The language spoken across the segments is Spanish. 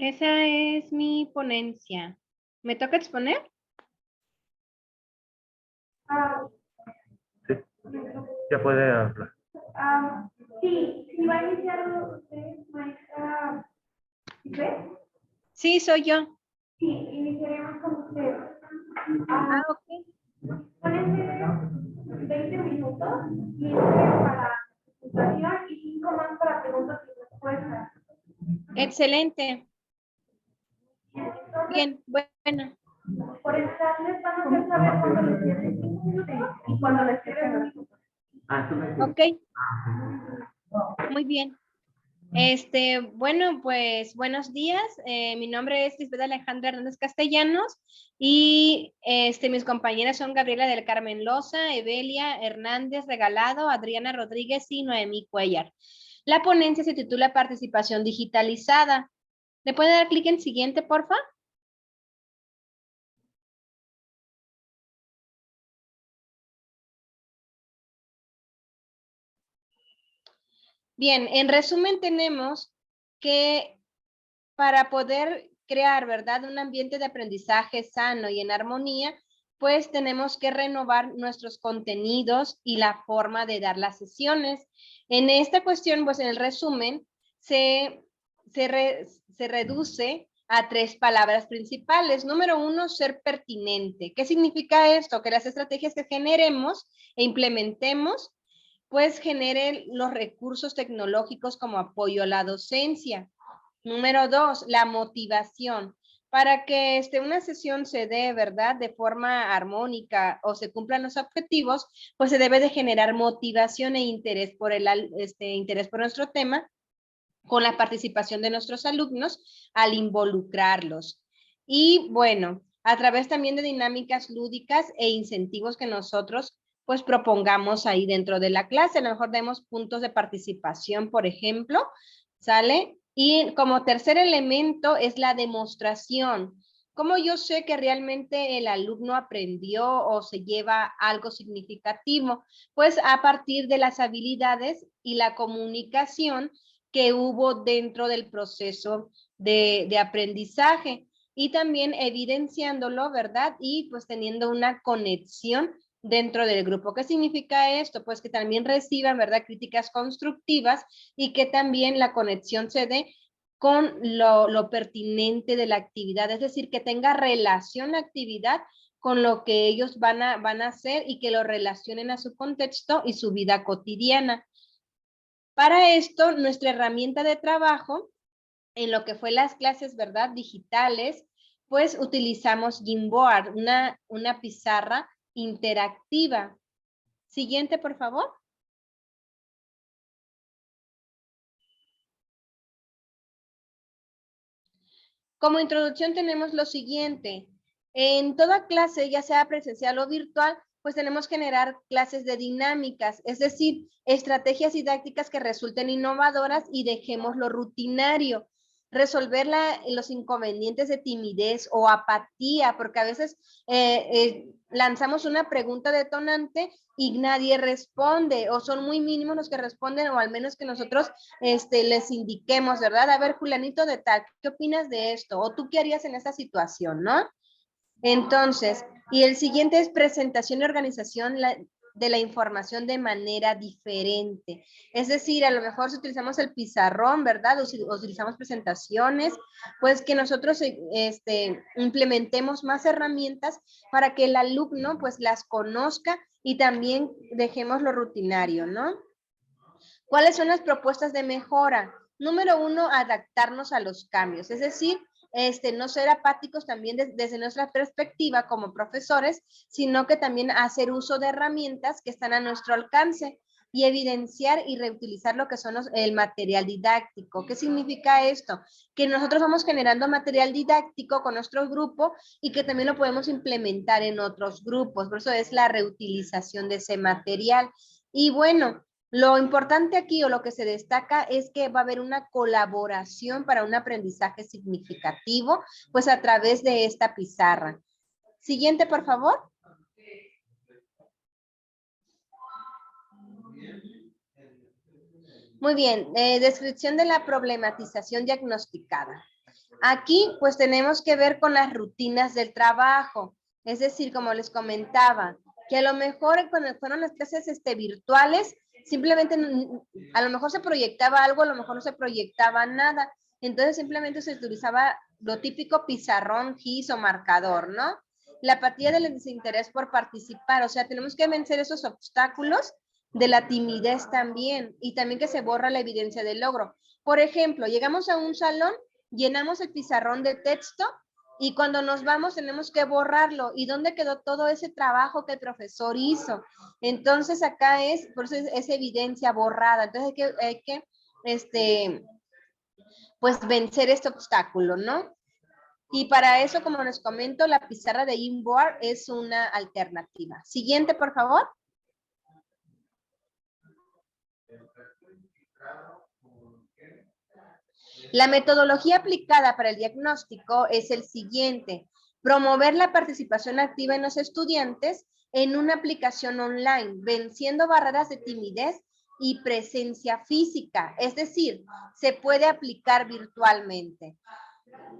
Esa es mi ponencia. ¿Me toca exponer? Sí, ya puede hablar. Sí, va a iniciar usted, maestra. ¿Ve? Sí, soy yo. Sí, iniciaremos con usted. Ok. Ponete 20 minutos, 15 para presentación y 5 más para preguntas y respuestas. Excelente. Entonces, Bien, bueno. por el chat les van a hacer saber cuando les queden 5 minutos y cuando les queden 1 minuto. Ok. Muy bien. Bueno, pues buenos días. Mi nombre es Lisbeth Alejandra Hernández Castellanos y mis compañeras son Gabriela del Carmen Loza, Evelia Hernández Regalado, Adriana Rodríguez y Noemí Cuellar. La ponencia se titula Participación Digitalizada. ¿Le puede dar clic en siguiente, porfa? Bien, en resumen tenemos que para poder crear, ¿verdad?, un ambiente de aprendizaje sano y en armonía, pues tenemos que renovar nuestros contenidos y la forma de dar las sesiones. En esta cuestión, pues en el resumen, se reduce a 3 palabras principales. Número 1, ser pertinente. ¿Qué significa esto? Que las estrategias que generemos e implementemos pues generen los recursos tecnológicos como apoyo a la docencia. Número 2, la motivación. Para que una sesión se dé, ¿verdad?, de forma armónica o se cumplan los objetivos, pues se debe de generar motivación e interés por interés por nuestro tema con la participación de nuestros alumnos al involucrarlos. Y bueno, a través también de dinámicas lúdicas e incentivos que nosotros pues propongamos ahí dentro de la clase. A lo mejor demos puntos de participación, por ejemplo, ¿sale? Y como tercer elemento es la demostración. ¿Cómo yo sé que realmente el alumno aprendió o se lleva algo significativo? Pues a partir de las habilidades y la comunicación que hubo dentro del proceso de aprendizaje y también evidenciándolo, ¿verdad? Y pues teniendo una conexión dentro del grupo. ¿Qué significa esto? Pues que también reciban, ¿verdad?, críticas constructivas y que también la conexión se dé con lo pertinente de la actividad, es decir, que tenga relación la actividad con lo que ellos van a hacer y que lo relacionen a su contexto y su vida cotidiana. Para esto, nuestra herramienta de trabajo, en lo que fue las clases, ¿verdad?, digitales, pues utilizamos Gymboard, una pizarra interactiva. Siguiente, por favor. Como introducción tenemos lo siguiente. En toda clase, ya sea presencial o virtual, pues tenemos que generar clases de dinámicas, es decir, estrategias didácticas que resulten innovadoras y dejemos lo rutinario. Resolver los inconvenientes de timidez o apatía, porque a veces lanzamos una pregunta detonante y nadie responde, o son muy mínimos los que responden, o al menos que nosotros les indiquemos, ¿verdad? A ver, Julanito de tal, ¿qué opinas de esto? O tú qué harías en esta situación, ¿no? Entonces, y el siguiente es presentación y organización de la información de manera diferente. Es decir, a lo mejor si utilizamos el pizarrón, ¿verdad? O si utilizamos presentaciones, pues que nosotros implementemos más herramientas para que el alumno pues las conozca y también dejemos lo rutinario, ¿no? ¿Cuáles son las propuestas de mejora? Número 1, adaptarnos a los cambios, es decir, no ser apáticos también desde nuestra perspectiva como profesores, sino que también hacer uso de herramientas que están a nuestro alcance y evidenciar y reutilizar lo que son el material didáctico. ¿Qué significa esto? Que nosotros vamos generando material didáctico con nuestro grupo y que también lo podemos implementar en otros grupos. Por eso es la reutilización de ese material. Y bueno, lo importante aquí o lo que se destaca es que va a haber una colaboración para un aprendizaje significativo, pues a través de esta pizarra. Siguiente, por favor. Muy bien, descripción de la problematización diagnosticada. Aquí pues tenemos que ver con las rutinas del trabajo. Es decir, como les comentaba, que a lo mejor cuando fueron las clases virtuales, simplemente a lo mejor se proyectaba algo, a lo mejor no se proyectaba nada. Entonces simplemente se utilizaba lo típico pizarrón, gis o marcador, ¿no? La apatía del desinterés por participar, o sea, tenemos que vencer esos obstáculos de la timidez también y también que se borra la evidencia del logro. Por ejemplo, llegamos a un salón, llenamos el pizarrón de texto y cuando nos vamos tenemos que borrarlo. ¿Y dónde quedó todo ese trabajo que el profesor hizo? Entonces acá por eso es evidencia borrada. Entonces hay que pues vencer este obstáculo, ¿no? Y para eso, como les comento, la pizarra de Jamboard es una alternativa. Siguiente, por favor. La metodología aplicada para el diagnóstico es el siguiente: promover la participación activa en los estudiantes en una aplicación online, venciendo barreras de timidez y presencia física. Es decir, se puede aplicar virtualmente.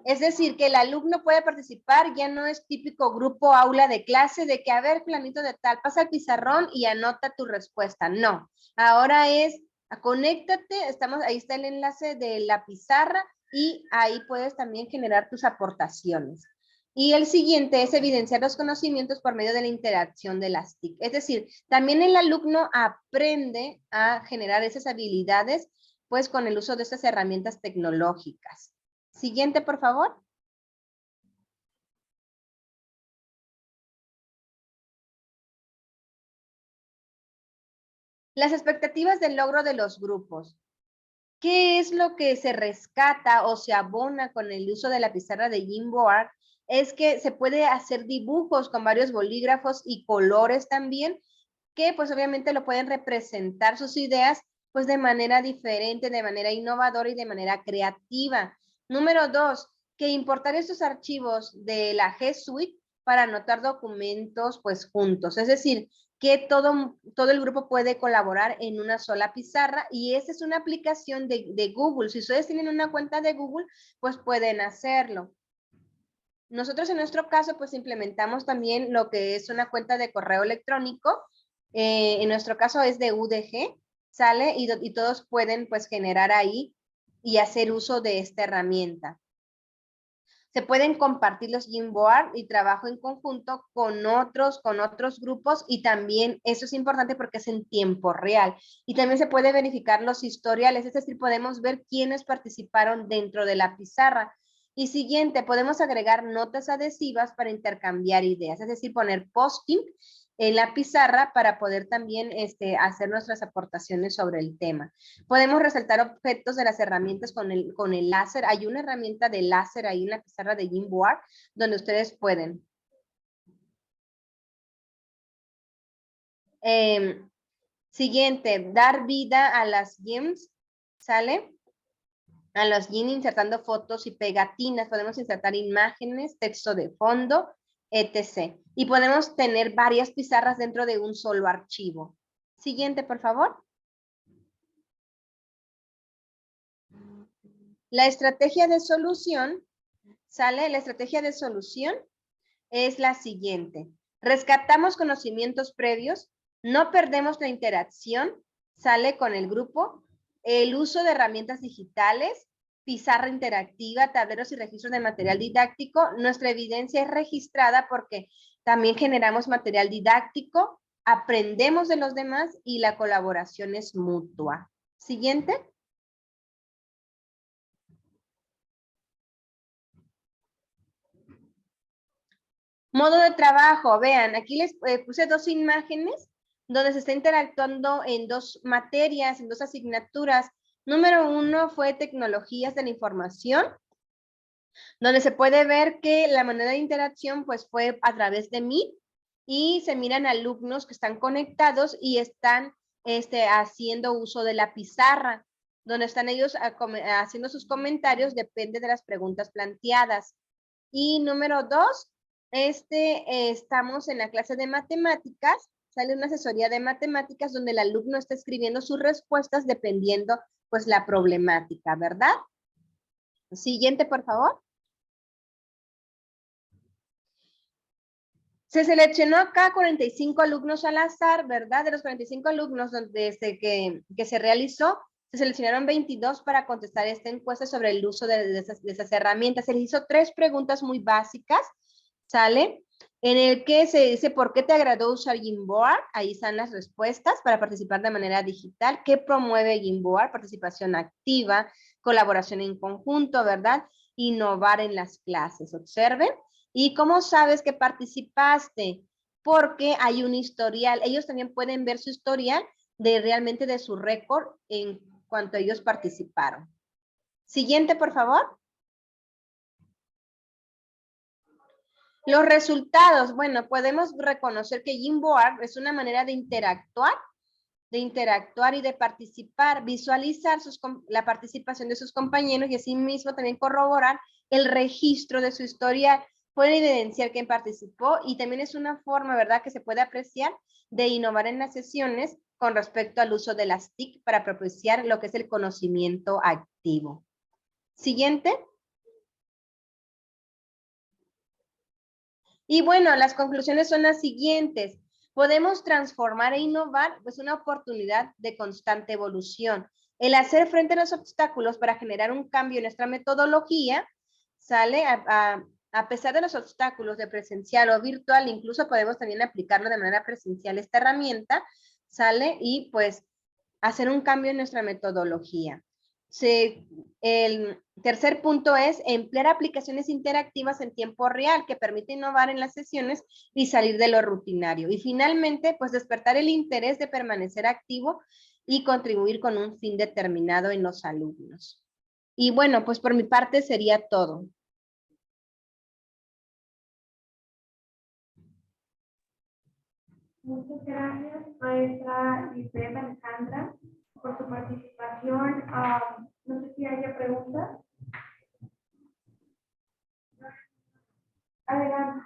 Es decir, que el alumno puede participar, ya no es típico grupo aula de clase de que, a ver, planito de tal, pasa el pizarrón y anota tu respuesta. No, ahora es, conéctate, ahí está el enlace de la pizarra y ahí puedes también generar tus aportaciones. Y el siguiente es evidenciar los conocimientos por medio de la interacción de las TIC. Es decir, también el alumno aprende a generar esas habilidades, pues con el uso de estas herramientas tecnológicas. Siguiente, por favor. Las expectativas del logro de los grupos. ¿Qué es lo que se rescata o se abona con el uso de la pizarra de Jamboard? Es que se puede hacer dibujos con varios bolígrafos y colores también, que pues obviamente lo pueden representar sus ideas pues de manera diferente, de manera innovadora y de manera creativa. Número 2, que importar estos archivos de la G Suite para anotar documentos pues juntos. Es decir, que todo el grupo puede colaborar en una sola pizarra y esa es una aplicación de Google. Si ustedes tienen una cuenta de Google, pues pueden hacerlo. Nosotros en nuestro caso, pues implementamos también lo que es una cuenta de correo electrónico. En nuestro caso es de UDG, ¿sale? Y todos pueden pues generar ahí y hacer uso de esta herramienta. Se pueden compartir los Jamboard y trabajo en conjunto con otros grupos y también eso es importante porque es en tiempo real. Y también se puede verificar los historiales, es decir, podemos ver quiénes participaron dentro de la pizarra. Y siguiente, podemos agregar notas adhesivas para intercambiar ideas, es decir, poner posting en la pizarra para poder también hacer nuestras aportaciones sobre el tema. Podemos resaltar objetos de las herramientas con el láser. Hay una herramienta de láser ahí en la pizarra de Jamboard donde ustedes pueden. Siguiente, dar vida a las GIMs, ¿sale? A los GIMs insertando fotos y pegatinas. Podemos insertar imágenes, texto de fondo, etc. Y podemos tener varias pizarras dentro de un solo archivo. Siguiente, por favor. La estrategia de solución, ¿sale? La estrategia de solución es la siguiente. Rescatamos conocimientos previos, no perdemos la interacción, ¿sale? Con el grupo, el uso de herramientas digitales, pizarra interactiva, tableros y registros de material didáctico. Nuestra evidencia es registrada porque también generamos material didáctico, aprendemos de los demás y la colaboración es mutua. Siguiente. Modo de trabajo, vean, aquí les puse dos imágenes donde se está interactuando en dos materias, en dos asignaturas. Número 1 fue tecnologías de la información, donde se puede ver que la manera de interacción pues fue a través de Meet y se miran alumnos que están conectados y están haciendo uso de la pizarra, donde están ellos haciendo sus comentarios, depende de las preguntas planteadas. Y número 2, estamos en la clase de matemáticas, sale una asesoría de matemáticas donde el alumno está escribiendo sus respuestas dependiendo pues la problemática, ¿verdad? Siguiente, por favor. Se seleccionó acá 45 alumnos al azar, ¿verdad? De los 45 alumnos que se realizó, se seleccionaron 22 para contestar esta encuesta sobre el uso de esas herramientas. Se les hizo 3 preguntas muy básicas, ¿sale? En el que se dice, ¿por qué te agradó usar Jamboard? Ahí están las respuestas para participar de manera digital. ¿Qué promueve Jamboard? Participación activa, colaboración en conjunto, ¿verdad? Innovar en las clases. Observen. ¿Y cómo sabes que participaste? Porque hay un historial. Ellos también pueden ver su historial realmente de su récord en cuanto ellos participaron. Siguiente, por favor. Los resultados. Bueno, podemos reconocer que Jamboard es una manera de interactuar y de participar, visualizar la participación de sus compañeros y asimismo también corroborar el registro de su historial. Pueden evidenciar quién participó y también es una forma, ¿verdad?, que se puede apreciar de innovar en las sesiones con respecto al uso de las TIC para propiciar lo que es el conocimiento activo. Siguiente. Y bueno, las conclusiones son las siguientes. Podemos transformar e innovar, pues una oportunidad de constante evolución. El hacer frente a los obstáculos para generar un cambio en nuestra metodología, sale a pesar de los obstáculos de presencial o virtual, incluso podemos también aplicarlo de manera presencial esta herramienta, sale y pues hacer un cambio en nuestra metodología. El tercer punto es emplear aplicaciones interactivas en tiempo real que permiten innovar en las sesiones y salir de lo rutinario. Y finalmente, pues despertar el interés de permanecer activo y contribuir con un fin determinado en los alumnos. Y bueno, pues por mi parte sería todo. Muchas gracias, maestra Lisbeth Alejandra, por su participación. No sé si haya preguntas. Adelante.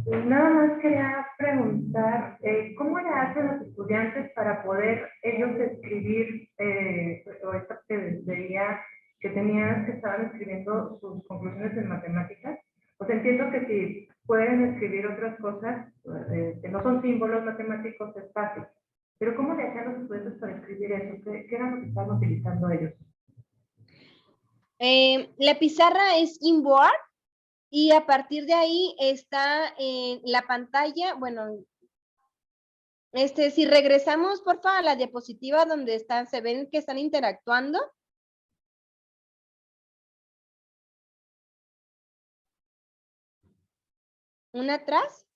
Nada más quería preguntar, ¿cómo le hacen los estudiantes para poder ellos escribir, o esta que veía que tenían, que estaban escribiendo sus conclusiones en matemáticas? Pues entiendo que si pueden escribir otras cosas, que no son símbolos matemáticos, es fácil. Pero ¿cómo le hacían los estudiantes para escribir eso? ¿Qué era lo que estaban utilizando ellos? La pizarra es Jamboard. Y a partir de ahí está en la pantalla, bueno, si regresamos, por favor, a la diapositiva donde están, se ven que están interactuando. Una atrás,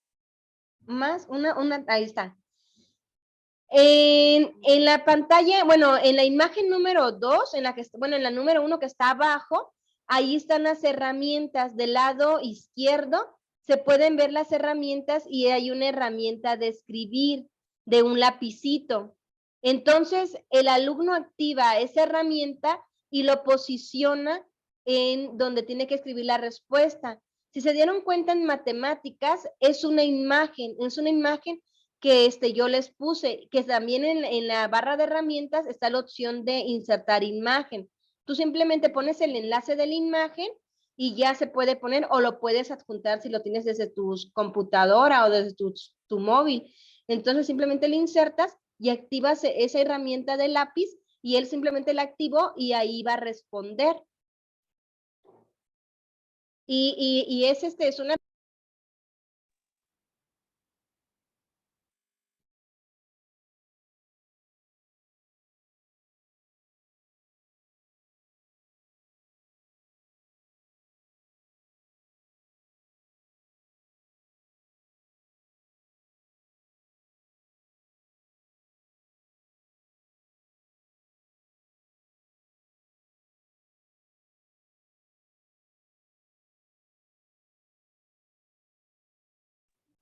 más, ahí está. En la pantalla, bueno, en la imagen número 2, en la número 1 que está abajo, ahí están las herramientas del lado izquierdo. Se pueden ver las herramientas y hay una herramienta de escribir de un lapicito. Entonces, el alumno activa esa herramienta y lo posiciona en donde tiene que escribir la respuesta. Si se dieron cuenta en matemáticas, es una imagen que yo les puse, que también en la barra de herramientas está la opción de insertar imagen. Tú simplemente pones el enlace de la imagen y ya se puede poner o lo puedes adjuntar si lo tienes desde tu computadora o desde tu móvil. Entonces simplemente le insertas y activas esa herramienta de lápiz y él simplemente la activó y ahí va a responder. Y es una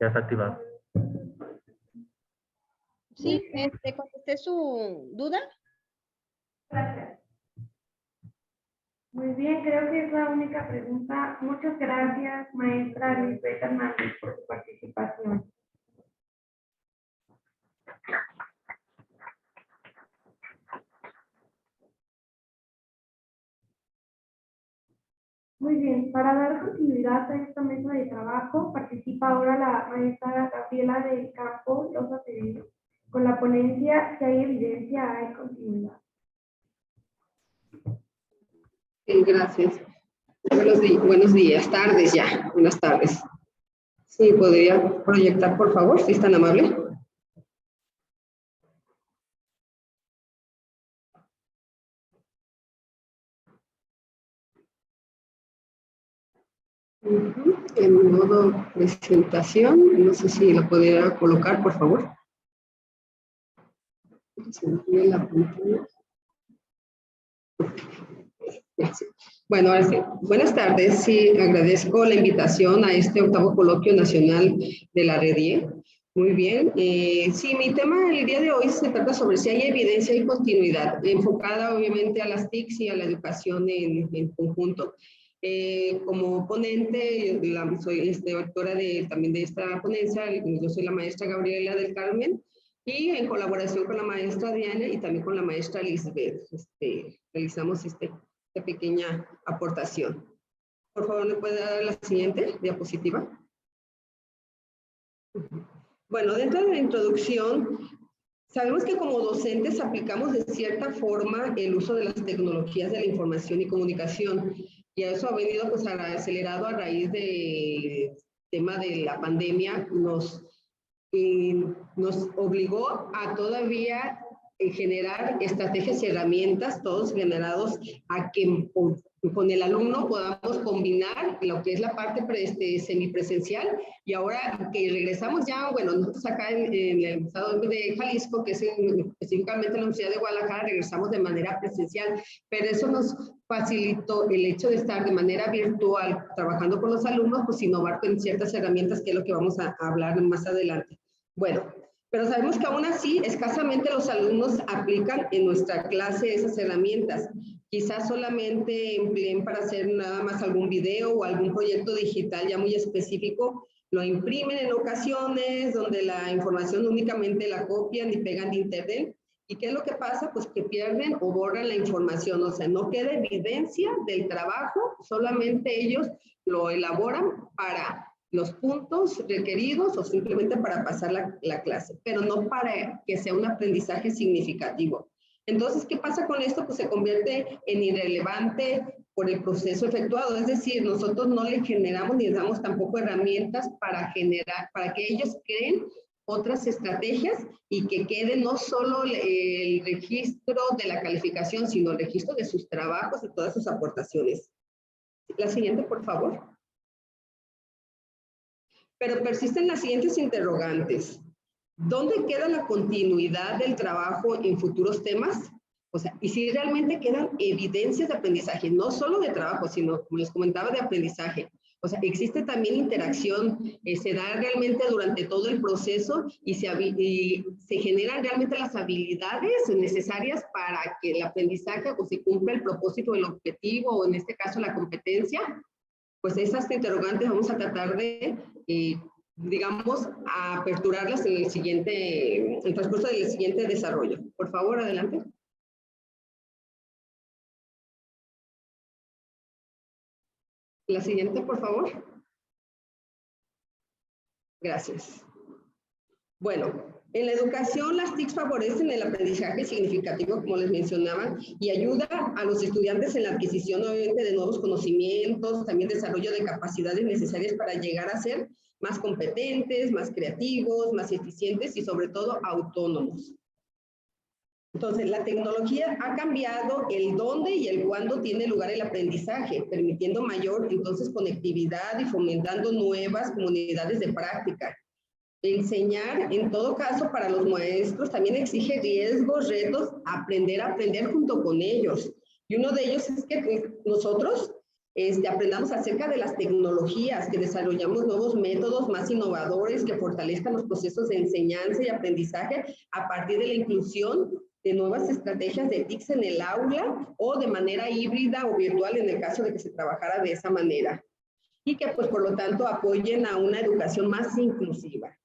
Ya está activado. Sí, contesté su duda. Gracias. Muy bien, creo que es la única pregunta. Muchas gracias, maestra Lisbeth Hernández, por su participación. Muy bien, para dar continuidad a esta mesa de trabajo, participa ahora la maestra Gabriela del Campo Loza Cedeño con la ponencia Si hay evidencia, hay continuidad. Gracias. Buenos días, tardes ya, buenas tardes. Sí, ¿podría proyectar, por favor, si es tan amable? En modo presentación, no sé si lo pudiera colocar, por favor. La pantalla. Gracias. Bueno, ahora sí. Buenas tardes. Sí, agradezco la invitación a este 8º Coloquio Nacional de la REDIE. Muy bien. Sí, mi tema el día de hoy se trata sobre si hay evidencia y continuidad, enfocada obviamente a las TICs y a la educación en conjunto. Como ponente, soy autora también de esta ponencia, yo soy la maestra Gabriela del Carmen, y en colaboración con la maestra Diana y también con la maestra Lisbeth, realizamos esta pequeña aportación. Por favor, ¿me puede dar la siguiente diapositiva? Bueno, dentro de la introducción, sabemos que como docentes aplicamos de cierta forma el uso de las tecnologías de la información y comunicación, y eso ha venido pues acelerado a raíz del tema de la pandemia, nos obligó a todavía generar estrategias y herramientas, todos generados a que con el alumno podamos combinar lo que es la parte semipresencial, y ahora que regresamos ya, bueno, nosotros acá en el estado de Jalisco, que es específicamente en la Universidad de Guadalajara, regresamos de manera presencial, pero eso nos facilitó el hecho de estar de manera virtual trabajando con los alumnos, pues innovar con ciertas herramientas, que es lo que vamos a hablar más adelante. Bueno, pero sabemos que aún así escasamente los alumnos aplican en nuestra clase esas herramientas. Quizás solamente empleen para hacer nada más algún video o algún proyecto digital ya muy específico, lo imprimen en ocasiones donde la información únicamente la copian y pegan de internet. ¿Y qué es lo que pasa? Pues que pierden o borran la información, o sea, no queda evidencia del trabajo, solamente ellos lo elaboran para los puntos requeridos o simplemente para pasar la clase, pero no para que sea un aprendizaje significativo. Entonces, ¿qué pasa con esto? Pues se convierte en irrelevante por el proceso efectuado, es decir, nosotros no le generamos ni les damos tampoco herramientas para que ellos creen otras estrategias y que quede no solo el registro de la calificación, sino el registro de sus trabajos y todas sus aportaciones. La siguiente, por favor. Pero persisten las siguientes interrogantes. ¿Dónde queda la continuidad del trabajo en futuros temas? O sea, y si realmente quedan evidencias de aprendizaje, no solo de trabajo, sino, como les comentaba, de aprendizaje. O sea, existe también interacción, se da realmente durante todo el proceso y se generan realmente las habilidades necesarias para que el aprendizaje o se cumpla el propósito, el objetivo, o en este caso la competencia. Pues esas interrogantes vamos a tratar de, digamos, aperturarlas en el transcurso del siguiente desarrollo. Por favor, adelante. La siguiente, por favor. Gracias. Bueno, en la educación las TICs favorecen el aprendizaje significativo, como les mencionaba, y ayuda a los estudiantes en la adquisición, obviamente, de nuevos conocimientos, también desarrollo de capacidades necesarias para llegar a ser más competentes, más creativos, más eficientes y sobre todo autónomos. Entonces, la tecnología ha cambiado el dónde y el cuándo tiene lugar el aprendizaje, permitiendo mayor, entonces, conectividad y fomentando nuevas comunidades de práctica. Enseñar, en todo caso, para los maestros también exige riesgos, retos, aprender a aprender junto con ellos. Y uno de ellos es que nosotros aprendamos acerca de las tecnologías, que desarrollamos nuevos métodos más innovadores que fortalezcan los procesos de enseñanza y aprendizaje a partir de la inclusión de nuevas estrategias de TICs en el aula o de manera híbrida o virtual en el caso de que se trabajara de esa manera. Y que, pues, por lo tanto, apoyen a una educación más inclusiva.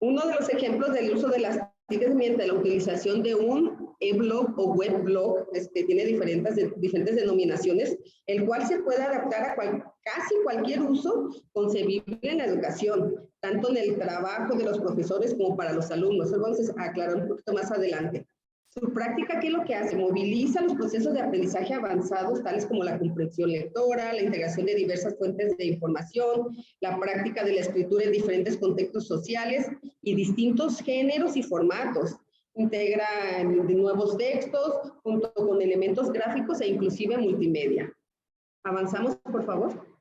Uno de los ejemplos del uso de las TICs mediante la utilización de un e-blog o webblog, tiene diferentes denominaciones, el cual se puede adaptar a casi cualquier uso concebible en la educación, tanto en el trabajo de los profesores como para los alumnos. Eso vamos a aclarar un poquito más adelante. Su práctica, ¿qué es lo que hace? Moviliza los procesos de aprendizaje avanzados, tales como la comprensión lectora, la integración de diversas fuentes de información, la práctica de la escritura en diferentes contextos sociales y distintos géneros y formatos. Integra nuevos textos junto con elementos gráficos e inclusive multimedia. Avanzamos, por favor.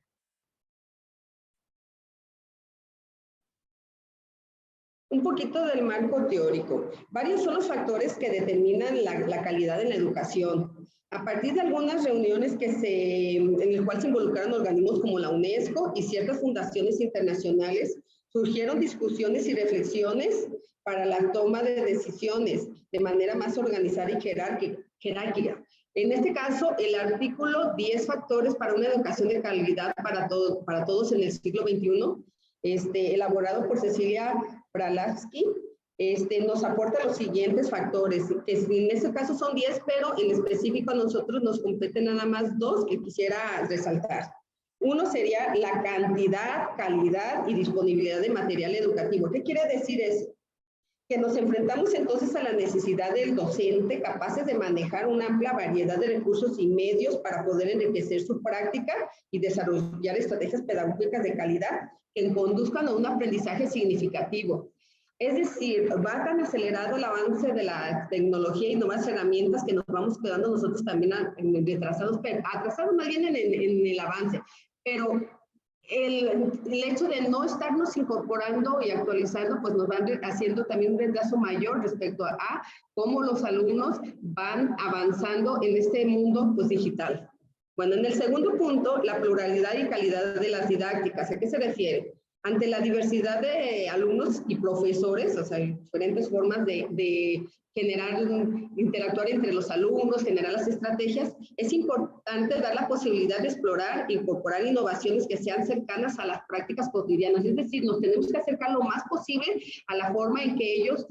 Un poquito del marco teórico. Varios son los factores que determinan la calidad en la educación. A partir de algunas reuniones en el cual se involucraron organismos como la UNESCO y ciertas fundaciones internacionales, surgieron discusiones y reflexiones para la toma de decisiones de manera más organizada y jerárquica. En este caso, el artículo 10 factores para una educación de calidad para todos en el siglo XXI, elaborado por Cecilia Bralaski, nos aporta los siguientes factores, que en este caso son 10, pero en específico a nosotros nos competen nada más 2 que quisiera resaltar. Uno sería la cantidad, calidad y disponibilidad de material educativo. ¿Qué quiere decir eso? Que nos enfrentamos entonces a la necesidad del docente capaces de manejar una amplia variedad de recursos y medios para poder enriquecer su práctica y desarrollar estrategias pedagógicas de calidad que conduzcan a un aprendizaje significativo. Es decir, va tan acelerado el avance de la tecnología y nuevas herramientas que nos vamos quedando nosotros también atrasados más bien en el avance. Pero el hecho de no estarnos incorporando y actualizando, pues nos van haciendo también un retraso mayor respecto a cómo los alumnos van avanzando en este mundo pues, digital. Bueno, en el segundo punto, la pluralidad y calidad de las didácticas. ¿A qué se refiere? Ante la diversidad de alumnos y profesores, o sea, diferentes formas de interactuar entre los alumnos, generar las estrategias, es importante dar la posibilidad de explorar, incorporar innovaciones que sean cercanas a las prácticas cotidianas. Es decir, nos tenemos que acercar lo más posible a la forma en que ellos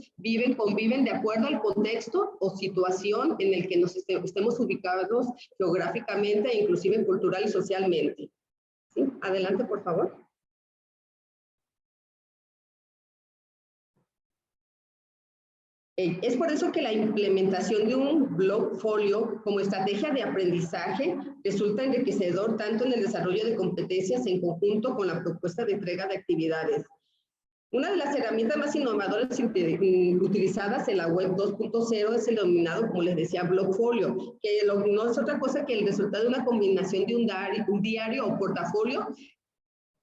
conviven de acuerdo al contexto o situación en el que nos estemos ubicados geográficamente e inclusive cultural y socialmente. ¿Sí? Adelante, por favor. Es por eso que la implementación de un blogfolio como estrategia de aprendizaje resulta enriquecedor tanto en el desarrollo de competencias en conjunto con la propuesta de entrega de actividades. Una de las herramientas más innovadoras utilizadas en la web 2.0 es el denominado, como les decía, blogfolio, que no es otra cosa que el resultado de una combinación de un diario o portafolio,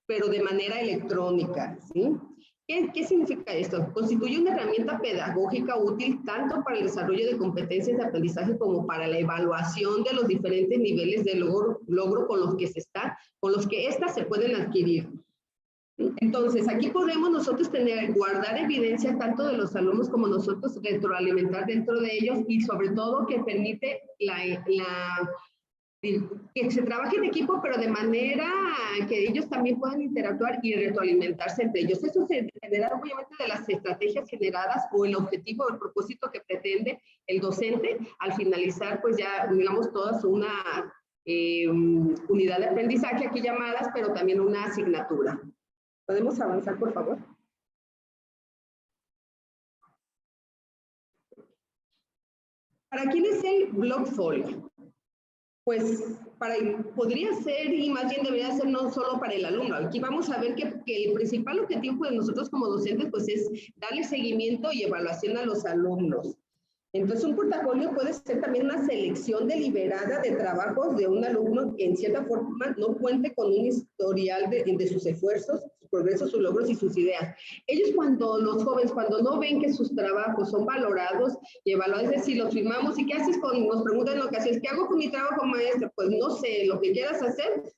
pero de manera electrónica, ¿sí? ¿Qué significa esto? Constituye una herramienta pedagógica útil tanto para el desarrollo de competencias de aprendizaje como para la evaluación de los diferentes niveles de logro con los que éstas se pueden adquirir. Entonces, aquí podemos nosotros guardar evidencia tanto de los alumnos como nosotros, retroalimentar dentro de ellos y sobre todo que permite que se trabaje en equipo, pero de manera que ellos también puedan interactuar y retroalimentarse entre ellos. Eso se dependerá obviamente de las estrategias generadas o el objetivo o el propósito que pretende el docente al finalizar, pues ya, digamos, todas una unidad de aprendizaje aquí llamadas, pero también una asignatura. ¿Podemos avanzar, por favor? ¿Para quién es el blogfolio? Pues podría ser y más bien debería ser no solo para el alumno. Aquí vamos a ver que el principal objetivo de nosotros como docentes pues es darle seguimiento y evaluación a los alumnos. Entonces un portafolio puede ser también una selección deliberada de trabajos de un alumno que en cierta forma no cuente con un historial de sus esfuerzos, sus progresos, sus logros y sus ideas. Ellos los jóvenes cuando no ven que sus trabajos son valorados y evaluados, es decir, los firmamos y ¿qué haces nos preguntan en ocasiones, ¿qué hago con mi trabajo maestro? Pues no sé, lo que quieras hacer.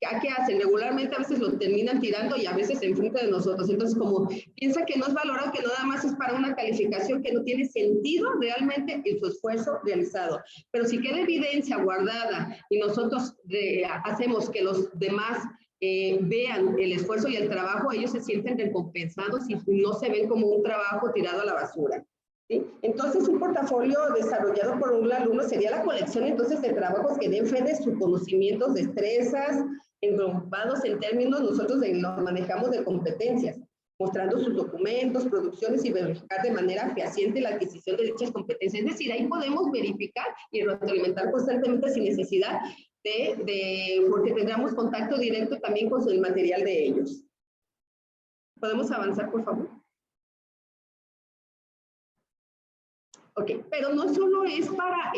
¿Qué hacen? Regularmente a veces lo terminan tirando y a veces enfrente de nosotros. Entonces, como piensa que no es valorado, que nada más es para una calificación que no tiene sentido realmente en su esfuerzo realizado. Pero si queda evidencia guardada y nosotros hacemos que los demás vean el esfuerzo y el trabajo, ellos se sienten recompensados y no se ven como un trabajo tirado a la basura. ¿sí? Entonces, un portafolio desarrollado por un alumno sería la colección entonces de trabajos que den fe de sus conocimientos, destrezas, englobados en términos, nosotros los manejamos de competencias, mostrando sus documentos, producciones y verificar de manera fehaciente la adquisición de dichas competencias. Es decir, ahí podemos verificar y retroalimentar constantemente sin necesidad porque tendremos contacto directo también con el material de ellos. ¿Podemos avanzar, por favor? Ok, pero no solo es para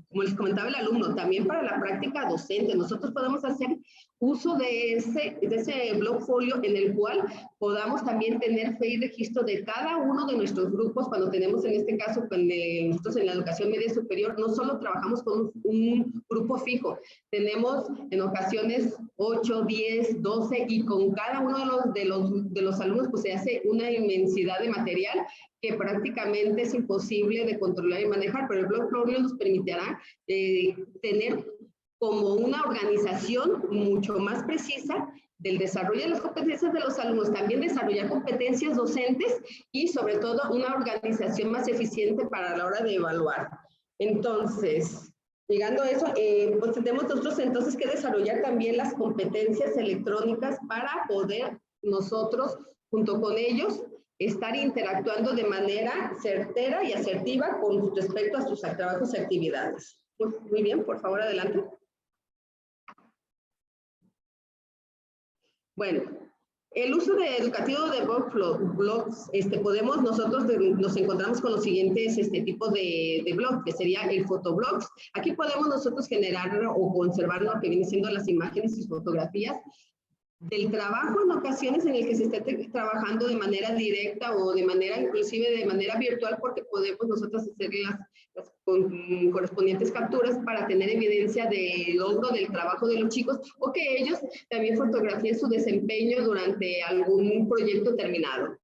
como les comentaba el alumno, también para la práctica docente. Nosotros podemos hacer uso de ese blog folio en el cual podamos también tener fe y registro de cada uno de nuestros grupos. Cuando tenemos en este caso, nosotros en la educación media superior, no solo trabajamos con un grupo fijo, tenemos en ocasiones 8, 10, 12 y con cada uno de los alumnos pues se hace una inmensidad de material que prácticamente es imposible de controlar y manejar, pero el blog folio nos permitirá tener como una organización mucho más precisa del desarrollo de las competencias de los alumnos, también desarrollar competencias docentes y sobre todo una organización más eficiente para la hora de evaluar. Entonces, llegando a eso, pues tenemos nosotros entonces que desarrollar también las competencias electrónicas para poder nosotros, junto con ellos, estar interactuando de manera certera y asertiva con respecto a sus trabajos y actividades. Muy bien, por favor, adelante. Bueno, el uso educativo de blogs, nosotros nos encontramos con los siguientes tipos de blogs, que sería el fotoblogs. Aquí podemos nosotros generar o conservar lo que vienen siendo las imágenes y fotografías del trabajo en ocasiones en el que se esté trabajando de manera directa o de manera inclusive de manera virtual, porque podemos nosotros hacer las correspondientes capturas para tener evidencia del logro del trabajo de los chicos o que ellos también fotografíen su desempeño durante algún proyecto terminado.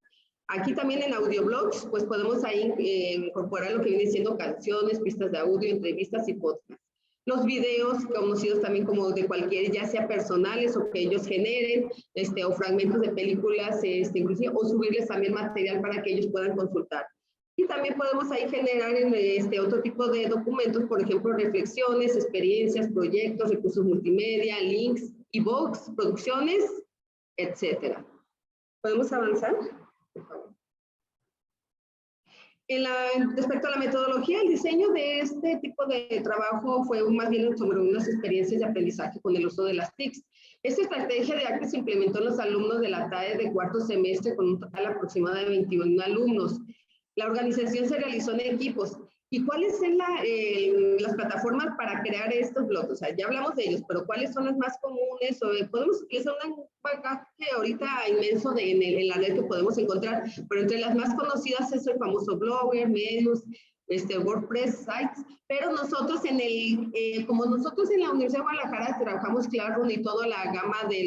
Aquí también en audioblogs, pues podemos ahí incorporar lo que viene siendo canciones, pistas de audio, entrevistas y podcasts. Los videos, conocidos también como de cualquier, ya sea personales o que ellos generen, o fragmentos de películas, inclusive, o subirles también material para que ellos puedan consultar. Y también podemos ahí generar otro tipo de documentos, por ejemplo, reflexiones, experiencias, proyectos, recursos multimedia, links, ebooks, producciones, etcétera. ¿Podemos avanzar? Por favor. Respecto a la metodología, el diseño de este tipo de trabajo fue más bien sobre unas experiencias de aprendizaje con el uso de las TICs. Esta estrategia de arte se implementó en los alumnos de la TAE de cuarto semestre con un total aproximado de 21 alumnos. La organización se realizó en equipos. ¿Y cuáles son las plataformas para crear estos blogs? O sea, ya hablamos de ellos, pero ¿cuáles son las más comunes? Podemos utilizar un bagaje ahorita inmenso en la red que podemos encontrar, pero entre las más conocidas es el famoso Blogger, Medium, WordPress, sites, pero nosotros como nosotros en la Universidad de Guadalajara trabajamos Classroom y toda la gama de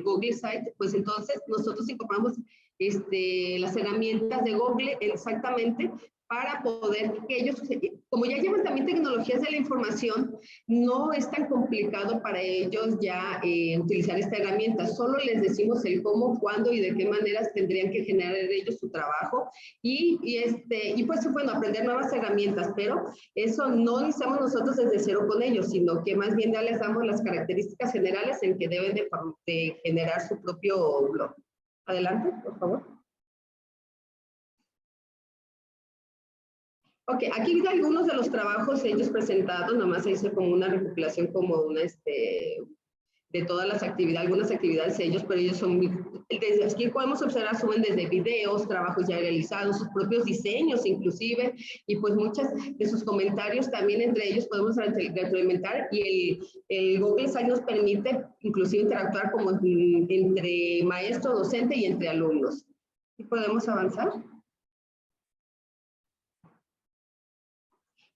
Google Sites, pues entonces nosotros incorporamos las herramientas de Google exactamente para poder que ellos, como ya llevan también tecnologías de la información, no es tan complicado para ellos ya utilizar esta herramienta. Solo les decimos el cómo, cuándo y de qué maneras tendrían que generar ellos su trabajo y pues bueno, aprender nuevas herramientas, pero eso no necesitamos nosotros desde cero con ellos, sino que más bien ya les damos las características generales en que deben de generar su propio blog. Adelante, por favor. Ok, aquí hay algunos de los trabajos ellos presentados, nomás se hizo como una recopilación como una, de todas las actividades, algunas actividades ellos, pero ellos son, desde aquí podemos observar, suben desde videos, trabajos ya realizados, sus propios diseños inclusive, y pues muchos de sus comentarios también entre ellos podemos retroalimentar y el Google Site nos permite inclusive interactuar como entre maestro, docente y entre alumnos. ¿Y podemos avanzar?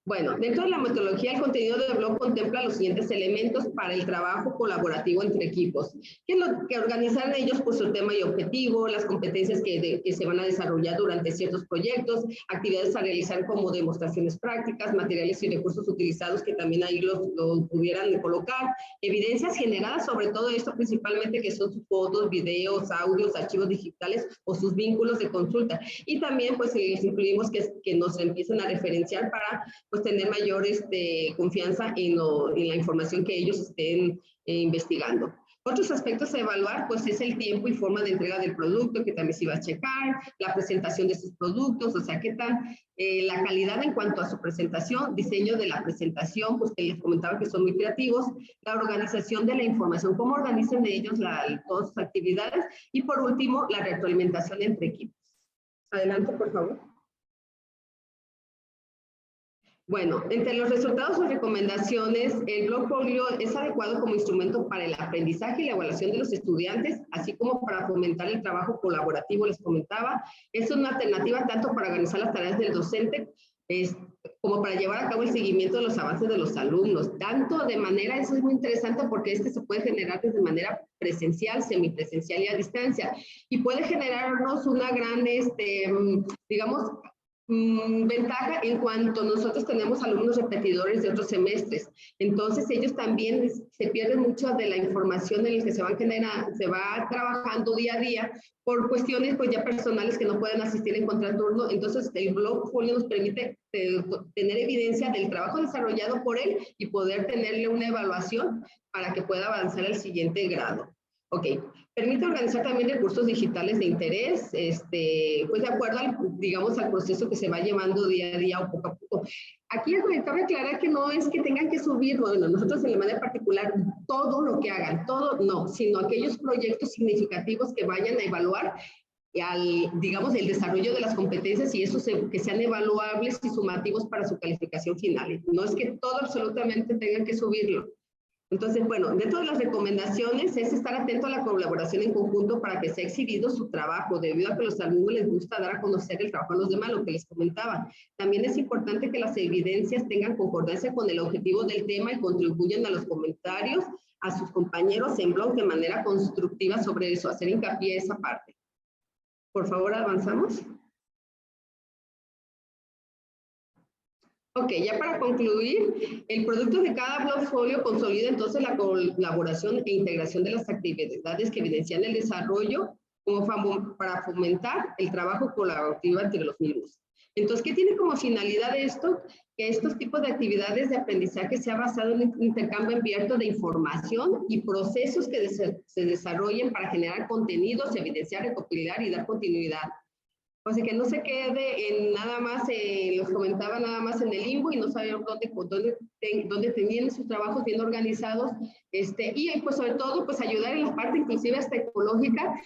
Bueno, dentro de la metodología, el contenido del blog contempla los siguientes elementos para el trabajo colaborativo entre equipos. ¿Qué es lo que organizan ellos? Pues su tema y objetivo, las competencias que se van a desarrollar durante ciertos proyectos, actividades a realizar como demostraciones prácticas, materiales y recursos utilizados que también ahí los pudieran colocar, evidencias generadas sobre todo esto principalmente que son sus fotos, videos, audios, archivos digitales o sus vínculos de consulta. Y también pues les incluimos que nos empiecen a referenciar para pues tener mayor confianza en la información que ellos estén investigando. Otros aspectos a evaluar, pues es el tiempo y forma de entrega del producto, que también se va a checar, la presentación de sus productos, o sea, qué tal, la calidad en cuanto a su presentación, diseño de la presentación, pues que les comentaba que son muy creativos, la organización de la información, cómo organizan ellos todas sus actividades, y por último, la retroalimentación entre equipos. Adelante, por favor. Bueno, entre los resultados o recomendaciones, el Blogfolio es adecuado como instrumento para el aprendizaje y la evaluación de los estudiantes, así como para fomentar el trabajo colaborativo, les comentaba. Es una alternativa tanto para organizar las tareas del docente, como para llevar a cabo el seguimiento de los avances de los alumnos. Tanto de manera, eso es muy interesante porque se puede generar desde manera presencial, semipresencial y a distancia. Y puede generarnos una gran, digamos, ventaja en cuanto nosotros tenemos alumnos repetidores de otros semestres. Entonces ellos también se pierden mucho de la información en la que se va trabajando día a día por cuestiones pues ya personales que no pueden asistir en contraturno. Entonces el Blogfolio nos permite tener evidencia del trabajo desarrollado por él y poder tenerle una evaluación para que pueda avanzar al siguiente grado. Ok, permite organizar también recursos digitales de interés, pues de acuerdo digamos, al proceso que se va llevando día a día o poco a poco. Aquí cabe aclarar que no es que tengan que subir, bueno, nosotros en la manera particular, todo lo que hagan, todo no, sino aquellos proyectos significativos que vayan a evaluar digamos, el desarrollo de las competencias y eso que sean evaluables y sumativos para su calificación final. No es que todo absolutamente tengan que subirlo. Entonces, bueno, dentro de las recomendaciones es estar atento a la colaboración en conjunto para que sea exhibido su trabajo, debido a que a los alumnos les gusta dar a conocer el trabajo a los demás, lo que les comentaba. También es importante que las evidencias tengan concordancia con el objetivo del tema y contribuyan a los comentarios a sus compañeros en blog de manera constructiva sobre eso, hacer hincapié a esa parte. Por favor, avanzamos. Ok, ya para concluir, el producto de cada Blogfolio consolida entonces la colaboración e integración de las actividades que evidencian el desarrollo como para fomentar el trabajo colaborativo entre los mismos. Entonces, ¿qué tiene como finalidad esto? Que estos tipos de actividades de aprendizaje sea basado en un intercambio abierto de información y procesos que se desarrollen para generar contenidos, evidenciar, recopilar y dar continuidad. O sea, que no se quede en nada más, los comentaba nada más en el limbo y no sabían dónde tenían sus trabajos bien organizados. Y pues sobre todo, pues ayudar en la parte inclusive hasta ecológica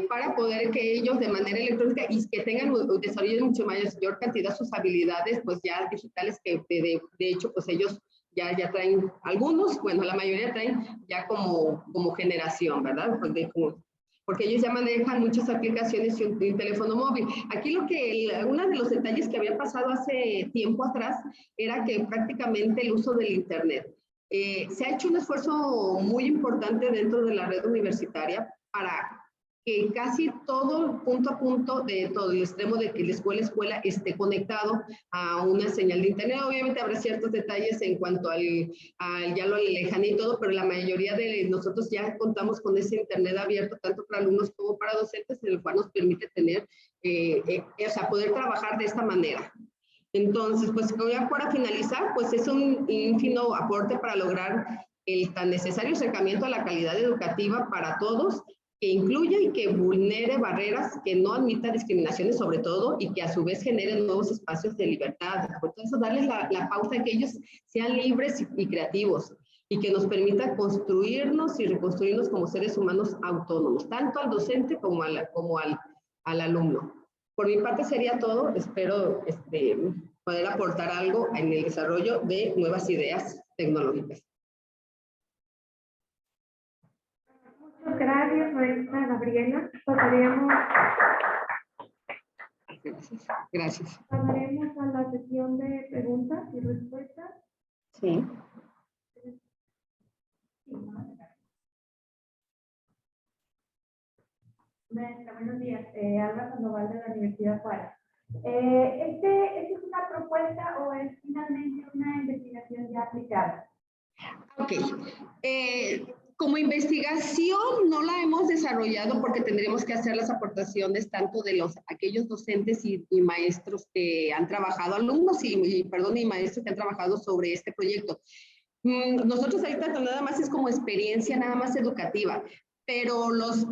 para poder que ellos de manera electrónica y que tengan desarrollen mucho mayor cantidad sus habilidades, pues ya digitales que de hecho, pues ellos ya traen algunos, bueno, la mayoría traen ya como generación, ¿verdad? Pues porque ellos ya manejan muchas aplicaciones y un teléfono móvil. Aquí uno de los detalles que había pasado hace tiempo atrás era que prácticamente el uso del Internet. Se ha hecho un esfuerzo muy importante dentro de la red universitaria para que casi todo punto a punto de todo el extremo de que la escuela esté conectado a una señal de internet. Obviamente habrá ciertos detalles en cuanto al ya lo lejanía y todo, pero la mayoría de nosotros ya contamos con ese internet abierto, tanto para alumnos como para docentes, en el cual nos permite tener, o sea, poder trabajar de esta manera. Entonces, pues ya para finalizar, pues es un fino aporte para lograr el tan necesario acercamiento a la calidad educativa para todos, que incluya y que vulnere barreras, que no admita discriminaciones sobre todo y que a su vez genere nuevos espacios de libertad. Por eso darles la pauta a que ellos sean libres y creativos y que nos permita construirnos y reconstruirnos como seres humanos autónomos, tanto al docente como al alumno. Por mi parte sería todo. Espero poder aportar algo en el desarrollo de nuevas ideas tecnológicas. Muchas gracias, maestra Gabriela. Pasaríamos Gracias. Gracias. Pasaremos a la sesión de preguntas y respuestas. Sí. Maestra, buenos días. Alba Sandoval de la Universidad Juárez. ¿Este es una propuesta o es finalmente una investigación ya aplicada? Ok. Como investigación no la hemos desarrollado porque tendremos que hacer las aportaciones tanto de aquellos docentes y maestros que han trabajado, alumnos y maestros que han trabajado sobre este proyecto. Nosotros ahorita nada más es como experiencia, nada más educativa, pero los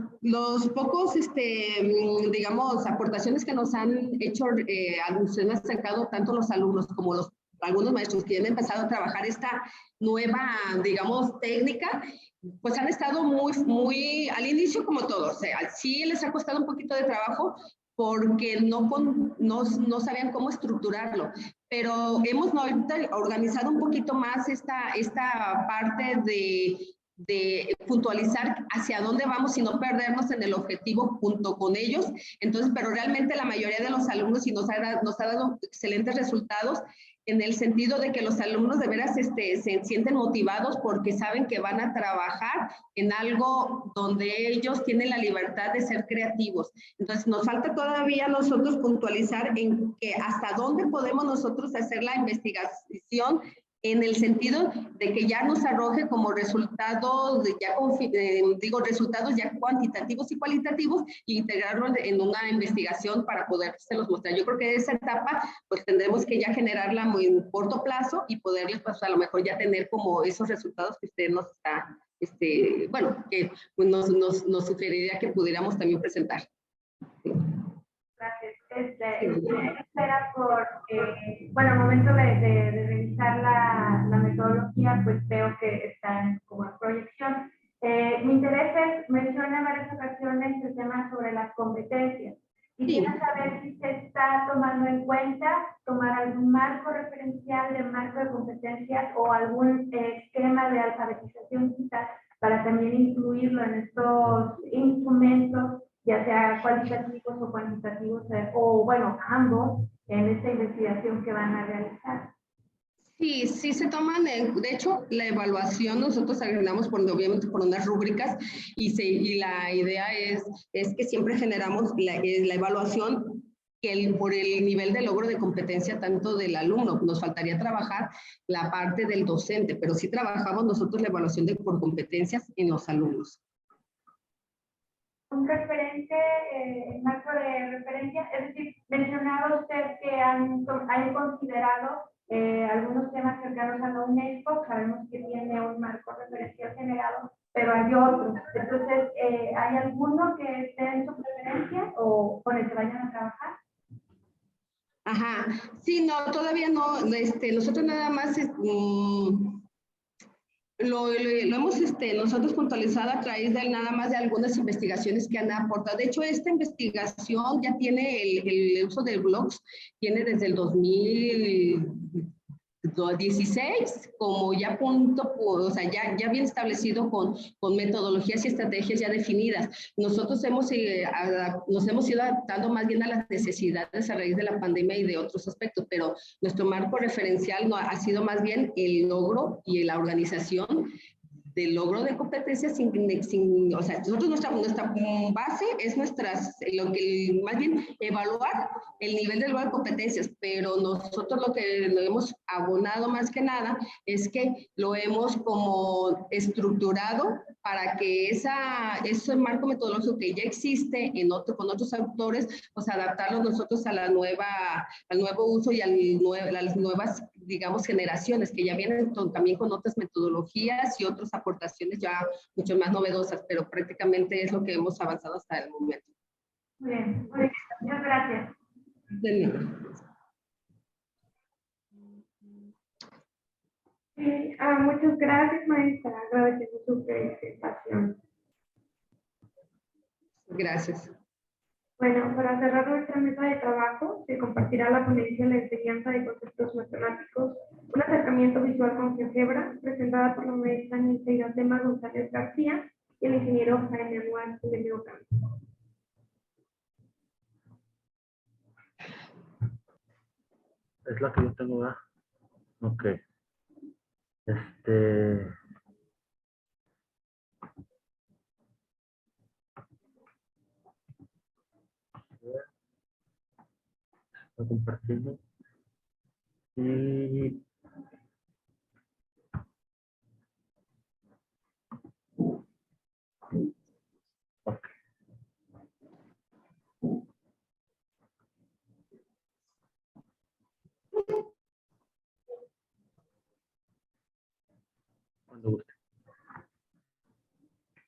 pocos, digamos, aportaciones que nos han hecho, se han acercado tanto los alumnos como algunos maestros que han empezado a trabajar esta nueva, digamos, técnica, pues han estado muy, al inicio como todos, sí les ha costado un poquito de trabajo porque no sabían cómo estructurarlo, pero hemos ahorita organizado un poquito más esta parte de puntualizar hacia dónde vamos y no perdernos en el objetivo junto con ellos. Entonces, pero realmente la mayoría de los alumnos nos ha dado excelentes resultados en el sentido de que los alumnos de veras se sienten motivados porque saben que van a trabajar en algo donde ellos tienen la libertad de ser creativos. Entonces, nos falta todavía nosotros puntualizar en que hasta dónde podemos nosotros hacer la investigación en el sentido de que ya nos arroje como resultados, resultados ya cuantitativos y cualitativos e integrarlo en una investigación para podérselos mostrar. Yo creo que esa etapa pues tendremos que ya generarla muy en corto plazo y poderles pues a lo mejor ya tener como esos resultados que usted nos está, que pues, nos sugeriría que pudiéramos también presentar. Gracias. Espera por, al momento de revisar la metodología, pues veo que está como en proyección. Mi interés es, menciona en varias ocasiones el tema sobre las competencias. Quisiera saber si se está tomando en cuenta tomar algún marco referencial de marco de competencias o algún esquema de alfabetización quizás para también incluirlo en estos instrumentos, ya sea cualitativos o cuantitativos, o bueno, ambos, en esta investigación que van a realizar. Sí, sí se toman, de hecho, la evaluación nosotros agregamos obviamente por unas rúbricas y la idea es que siempre generamos la evaluación por el nivel de logro de competencia tanto del alumno. Nos faltaría trabajar la parte del docente, pero sí trabajamos nosotros la evaluación por competencias en los alumnos. Un referente, marco de referencia, es decir, mencionaba usted que han considerado algunos temas cercanos a la UNESCO, sabemos que tiene un marco referencial generado, pero hay otros. Entonces, ¿hay alguno que esté en su preferencia o con el que vayan a trabajar? Ajá, sí, no, todavía no, nosotros nada más lo hemos nosotros puntualizado a través de nada más de algunas investigaciones que han aportado. De hecho, esta investigación ya tiene el uso de blogs, tiene desde el 2016 como ya ya bien establecido con metodologías y estrategias ya definidas. Nosotros nos hemos ido adaptando más bien a las necesidades a raíz de la pandemia y de otros aspectos, pero nuestro marco referencial ha sido más bien el logro y la organización del logro de competencias nosotros nuestra base es más bien evaluar el nivel de logro de competencias, pero nosotros lo que lo hemos abonado más que nada es que lo hemos como estructurado para que ese marco metodológico que ya existe con otros autores, pues adaptarlo nosotros al nuevo uso y a las nuevas, digamos, generaciones que ya vienen también con otras metodologías y otras aportaciones ya mucho más novedosas, pero prácticamente es lo que hemos avanzado hasta el momento. Muy bien, muchas gracias. Muchas gracias, maestra. Agradecemos su presentación. Gracias. Bueno, para cerrar nuestra mesa de trabajo, se compartirá la ponencia en la enseñanza de conceptos matemáticos, un acercamiento visual con GeoGebra, presentada por la maestra Nilce Tema González García y el ingeniero Jaime Anual de Leocampo. Es la que yo tengo, ¿verdad? Ok. Estoy compartiendo. Y ok. Cuando guste.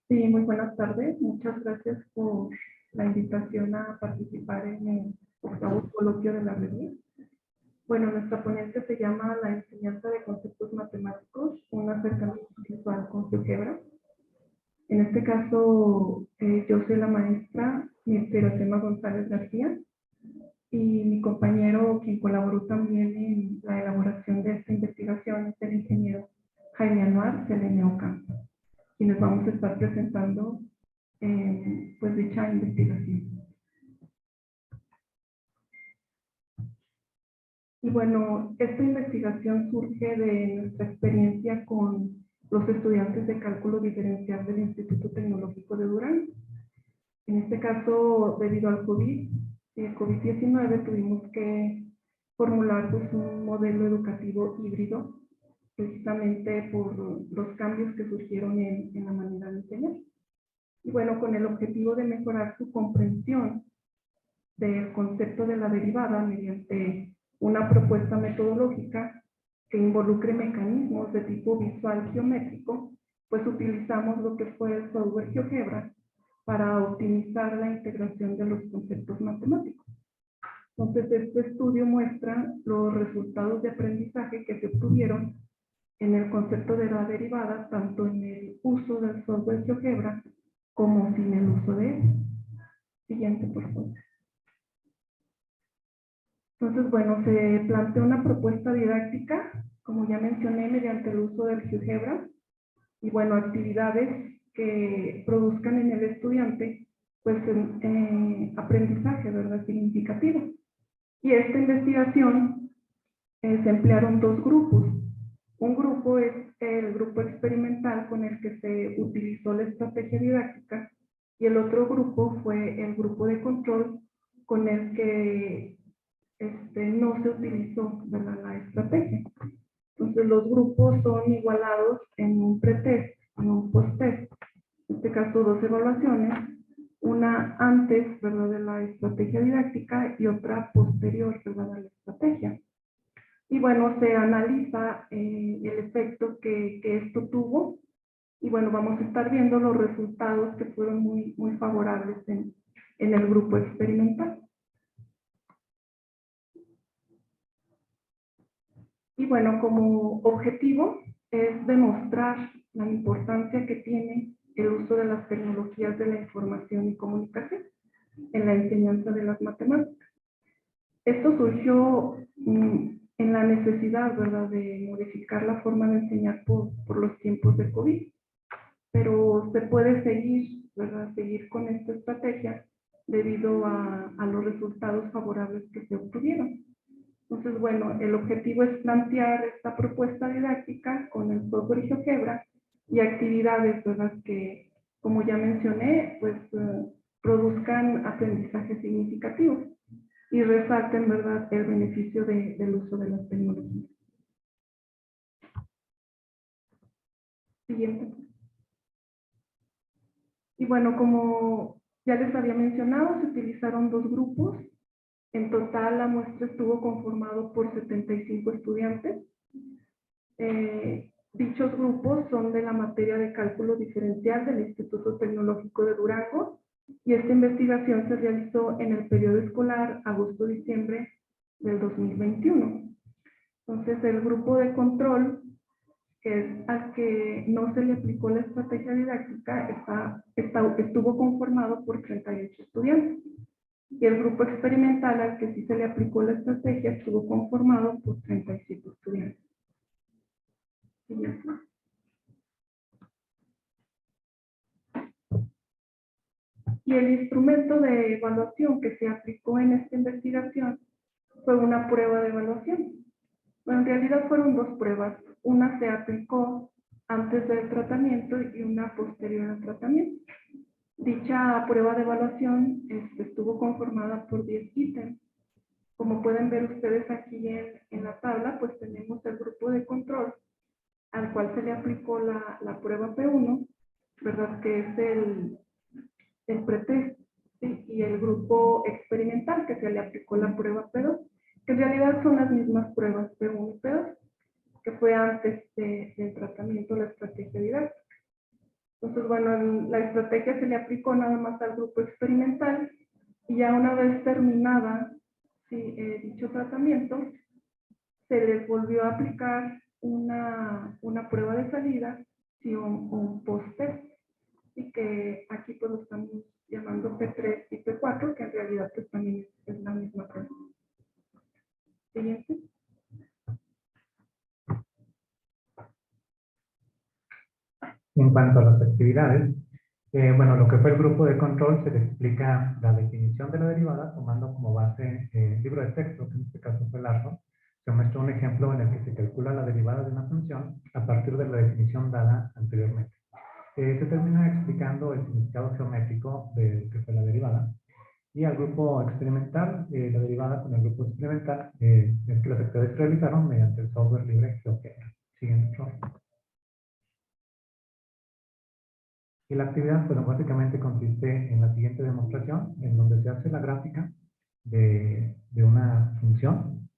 Sí, muy buenas tardes. Muchas gracias por la invitación a participar en el octavo coloquio de la revista. Bueno, nuestra ponencia se llama La enseñanza de conceptos matemáticos, un acercamiento visual con GeoGebra. En este caso, yo soy la maestra Iracema González García y mi compañero, quien colaboró también en la elaboración de esta investigación, es el ingeniero Jaime Anuar Selene Ocampo, quienes vamos a estar presentando pues dicha investigación. Y bueno, esta investigación surge de nuestra experiencia con los estudiantes de cálculo diferencial del Instituto Tecnológico de Durango. En este caso, debido al COVID-19, tuvimos que formular pues, un modelo educativo híbrido, precisamente por los cambios que surgieron en la manera de enseñar. Y bueno, con el objetivo de mejorar su comprensión del concepto de la derivada mediante una propuesta metodológica que involucre mecanismos de tipo visual geométrico, pues utilizamos lo que fue el software GeoGebra para optimizar la integración de los conceptos matemáticos. Entonces, este estudio muestra los resultados de aprendizaje que se obtuvieron en el concepto de la derivada, tanto en el uso del software GeoGebra como sin el uso de él. Siguiente, por favor. Entonces, bueno, se planteó una propuesta didáctica, como ya mencioné, mediante el uso del GeoGebra, y bueno, actividades que produzcan en el estudiante, pues, aprendizaje, ¿verdad?, significativo. Y esta investigación se emplearon dos grupos. Un grupo es el grupo experimental con el que se utilizó la estrategia didáctica, y el otro grupo fue el grupo de control con el que no se utilizó, ¿verdad?, la estrategia. Entonces los grupos son igualados en un pretest, en un posttest. En este caso, dos evaluaciones, una antes, ¿verdad?, de la estrategia didáctica y otra posterior, ¿verdad?, a la estrategia. Y bueno, se analiza el efecto que esto tuvo, y bueno, vamos a estar viendo los resultados que fueron muy favorables en el grupo experimental. Y bueno, como objetivo es demostrar la importancia que tiene el uso de las tecnologías de la información y comunicación en la enseñanza de las matemáticas. Esto surgió en la necesidad, ¿verdad?, de modificar la forma de enseñar por los tiempos de COVID. Pero se puede seguir, ¿verdad?, seguir con esta estrategia debido a los resultados favorables que se obtuvieron. Entonces, bueno, el objetivo es plantear esta propuesta didáctica con el software GeoGebra y actividades, ¿verdad?, que, como ya mencioné, pues produzcan aprendizaje significativo y resalten, ¿verdad?, el beneficio del uso de las tecnologías. Siguiente. Y bueno, como ya les había mencionado, se utilizaron dos grupos. En total, la muestra estuvo conformado por 75 estudiantes. Dichos grupos son de la materia de cálculo diferencial del Instituto Tecnológico de Durango, y esta investigación se realizó en el periodo escolar agosto-diciembre del 2021. Entonces, el grupo de control, que es al que no se le aplicó la estrategia didáctica, estuvo conformado por 38 estudiantes. Y el grupo experimental, al que sí se le aplicó la estrategia, estuvo conformado por 37 estudiantes. Y el instrumento de evaluación que se aplicó en esta investigación fue una prueba de evaluación. Bueno, en realidad fueron dos pruebas. Una se aplicó antes del tratamiento y una posterior al tratamiento. Dicha prueba de evaluación estuvo conformada por 10 ítems. Como pueden ver ustedes aquí en la tabla, pues tenemos el grupo de control al cual se le aplicó la prueba P1, ¿verdad? Que es el pretest, ¿sí? Y el grupo experimental que se le aplicó la prueba P2, que en realidad son las mismas pruebas P1 y P2, que fue antes del tratamiento, la estrategia didáctica. Entonces, bueno, la estrategia se le aplicó nada más al grupo experimental y ya una vez terminada dicho tratamiento, se les volvió a aplicar una prueba de salida y un post-test, y que aquí pues lo estamos llamando P3 y P4, que en realidad pues también es la misma prueba. Siguiente. En cuanto a las actividades, bueno, lo que fue el grupo de control se le explica la definición de la derivada tomando como base el libro de texto, que en este caso fue Larson. Se muestra un ejemplo en el que se calcula la derivada de una función a partir de la definición dada anteriormente. Se termina explicando el significado geométrico de lo que fue la derivada. Y al grupo experimental, la derivada con el grupo experimental es que las actividades se realizaron mediante el software libre GeoGebra. Siguiente, por favor. Y la actividad, pues básicamente consiste en la siguiente demostración, en donde se hace la gráfica de una función.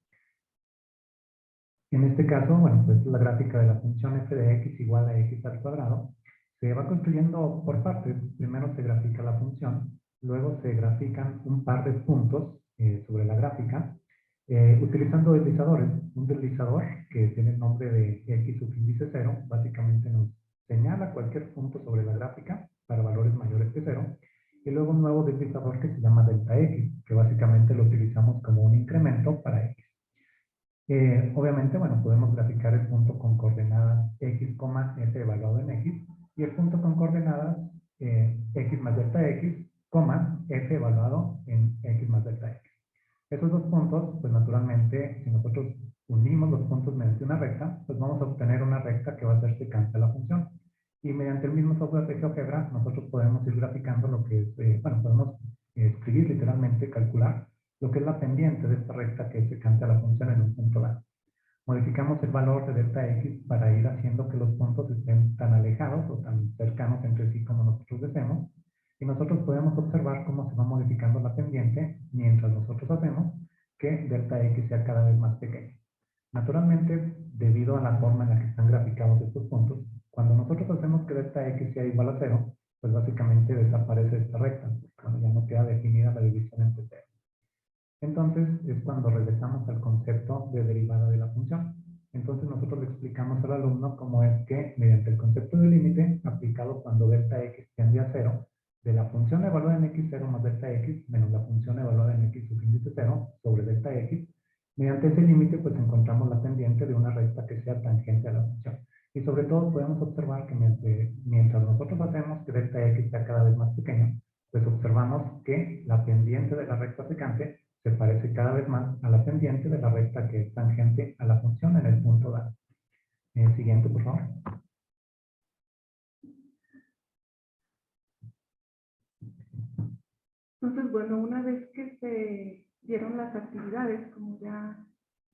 En este caso, bueno, pues la gráfica de la función f de x igual a x al cuadrado. Se va construyendo por partes. Primero se grafica la función, luego se grafican un par de puntos sobre la gráfica, utilizando deslizadores. Un deslizador que tiene el nombre de x subíndice 0, básicamente nos señala cualquier punto sobre la gráfica para valores mayores que 0, y luego un nuevo deslizador que se llama delta x, que básicamente lo utilizamos como un incremento para x. Obviamente, bueno, podemos graficar el punto con coordenadas x, f evaluado en x, y el punto con coordenadas x más delta x, f evaluado en x más delta x. Esos dos puntos, pues naturalmente, si nosotros unimos los puntos mediante una recta, pues vamos a obtener una recta que va a ser secante a la función. Y mediante el mismo software de GeoGebra, nosotros podemos ir graficando lo que es, bueno, podemos escribir literalmente, calcular lo que es la pendiente de esta recta que es secante a la función en un punto dado. Modificamos el valor de delta x para ir haciendo que los puntos estén tan alejados o tan cercanos entre sí como nosotros deseemos. Y nosotros podemos observar cómo se va modificando la pendiente mientras nosotros hacemos que delta x sea cada vez más pequeño. Naturalmente, debido a la forma en la que están graficados estos puntos, cuando nosotros hacemos que delta x sea igual a 0, pues básicamente desaparece esta recta, cuando ya no queda definida la división entre 0. Entonces es cuando regresamos al concepto de derivada de la función. Entonces nosotros le explicamos al alumno cómo es que mediante el concepto de límite aplicado cuando delta x tiende a 0, de la función evaluada en x0 más delta x menos la función evaluada en x subíndice 0 sobre delta x, mediante ese límite pues encontramos la pendiente de una recta que sea tangente a la función. Y sobre todo podemos observar que mientras nosotros hacemos que delta x sea cada vez más pequeño, pues observamos que la pendiente de la recta secante se parece cada vez más a la pendiente de la recta que es tangente a la función en el punto dado. Siguiente, por favor. Entonces, bueno, una vez que se dieron las actividades, como ya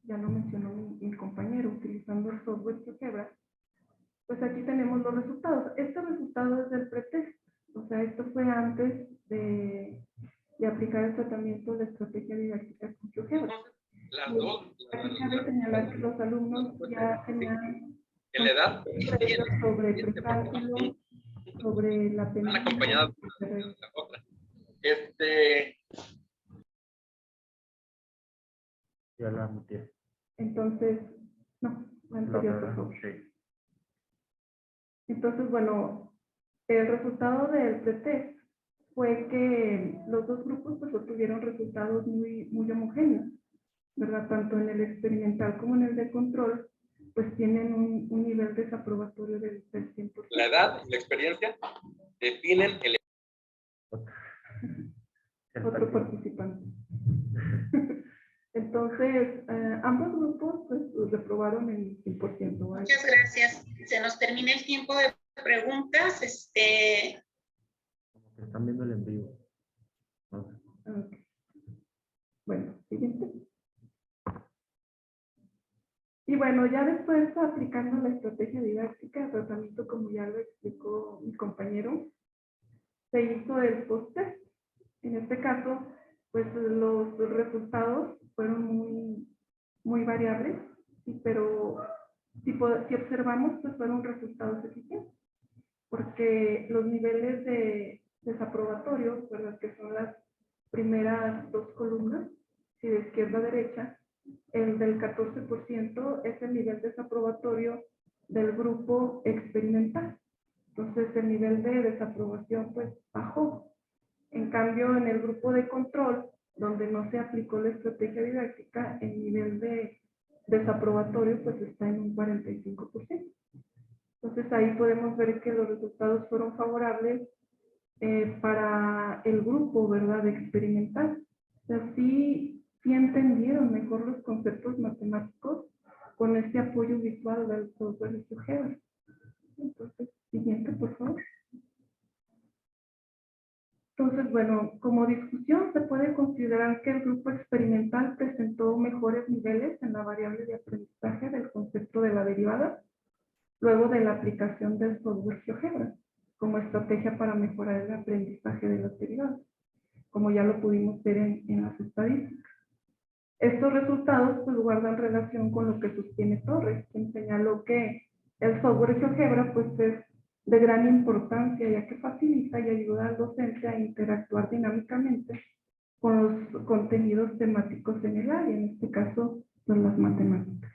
lo mencionó mi compañero, utilizando el software GeoGebra, pues aquí tenemos los resultados. Este resultado es del pretest, o sea, esto fue antes de aplicar el tratamiento de estrategia didáctica con GeoGebra. Aquí cabe señalar que los alumnos ya tenían en la edad sobre el precálculo, sobre la pendiente. acompañada de la otra. Ya la metí. Entonces, no, anterior, por favor. Sí. Entonces, bueno, el resultado del pretest fue que los dos grupos pues obtuvieron resultados muy homogéneos, ¿verdad? Tanto en el experimental como en el de control, pues tienen un nivel desaprobatorio del 100%. La edad y la experiencia definen el... Otro participante. Entonces, Entonces, ambos grupos pues reprobaron el 100%. ¿vale? Muchas gracias. Se nos termina el tiempo de preguntas. Como que están viendo el en vivo. Ok. Ok. Bueno, siguiente. Y bueno, ya después aplicando la estrategia didáctica, el tratamiento, como ya lo explicó mi compañero, se hizo el post-test. En este caso, pues los resultados fueron muy variables, sí, pero si observamos, pues fueron resultados eficientes, porque los niveles de desaprobatorio, ¿verdad? Que son las primeras dos columnas, si de izquierda a derecha, el del 14% es el nivel desaprobatorio del grupo experimental. Entonces el nivel de desaprobación pues bajó. En cambio, en el grupo de control, donde no se aplicó la estrategia didáctica, el nivel de desaprobatorio pues está en un 45%. Entonces ahí podemos ver que los resultados fueron favorables para el grupo, ¿verdad?, experimental. O sea, sí entendieron mejor los conceptos matemáticos con este apoyo visual del software GeoGebra. Entonces, siguiente, por favor. Entonces, bueno, como discusión se puede considerar que el grupo experimental presentó mejores niveles en la variable de aprendizaje del concepto de la derivada, luego de la aplicación del software GeoGebra, como estrategia para mejorar el aprendizaje de las derivadas, como ya lo pudimos ver en las estadísticas. Estos resultados pues guardan relación con lo que sostiene Torres, quien señaló que el software GeoGebra pues es de gran importancia, ya que facilita y ayuda al docente a interactuar dinámicamente con los contenidos temáticos en el área, en este caso son las matemáticas.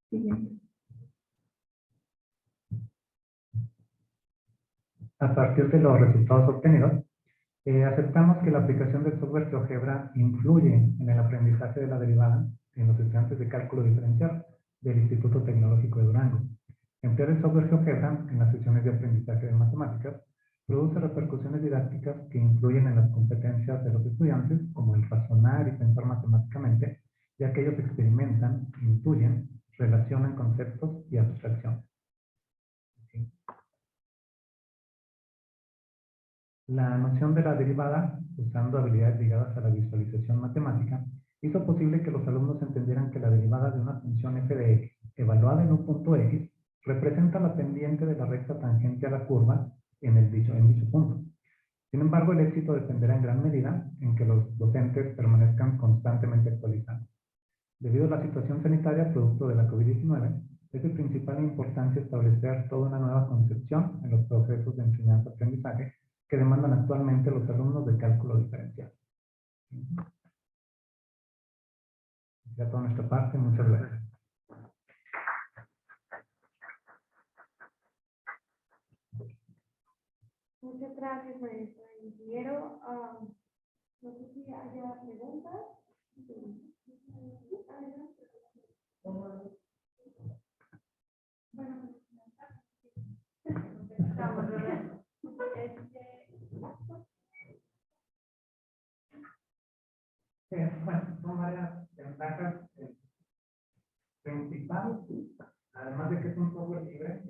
Siguiente. A partir de los resultados obtenidos, aceptamos que la aplicación del software GeoGebra influye en el aprendizaje de la derivada en los estudiantes de cálculo diferencial del Instituto Tecnológico de Durango. Emplear el software GeoGebra en las sesiones de aprendizaje de matemáticas produce repercusiones didácticas que influyen en las competencias de los estudiantes, como el razonar y pensar matemáticamente, ya que ellos experimentan, intuyen, relacionan conceptos y abstracción. ¿Sí? La noción de la derivada, usando habilidades ligadas a la visualización matemática, hizo posible que los alumnos entendieran que la derivada de una función f de x, evaluada en un punto x, representa la pendiente de la recta tangente a la curva en dicho punto. Sin embargo, el éxito dependerá en gran medida en que los docentes permanezcan constantemente actualizando. Debido a la situación sanitaria producto de la COVID-19, es de principal importancia establecer toda una nueva concepción en los procesos de enseñanza-aprendizaje que demandan actualmente los alumnos de cálculo diferencial. Ya toda nuestra parte, muchas gracias. Muchas gracias, maestra. Ingeniero, no sé si haya preguntas. Bueno, estamos, ¿verdad? Bueno, son varias ventajas principales, además de que es un software libre,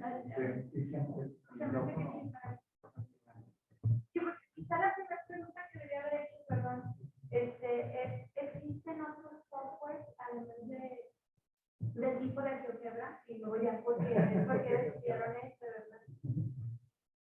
quizá la primera pregunta que debería haber hecho, perdón, ¿existen otros softwares además del tipo de GeoGebra? Y luego ya, ¿por qué decidieron este, verdad?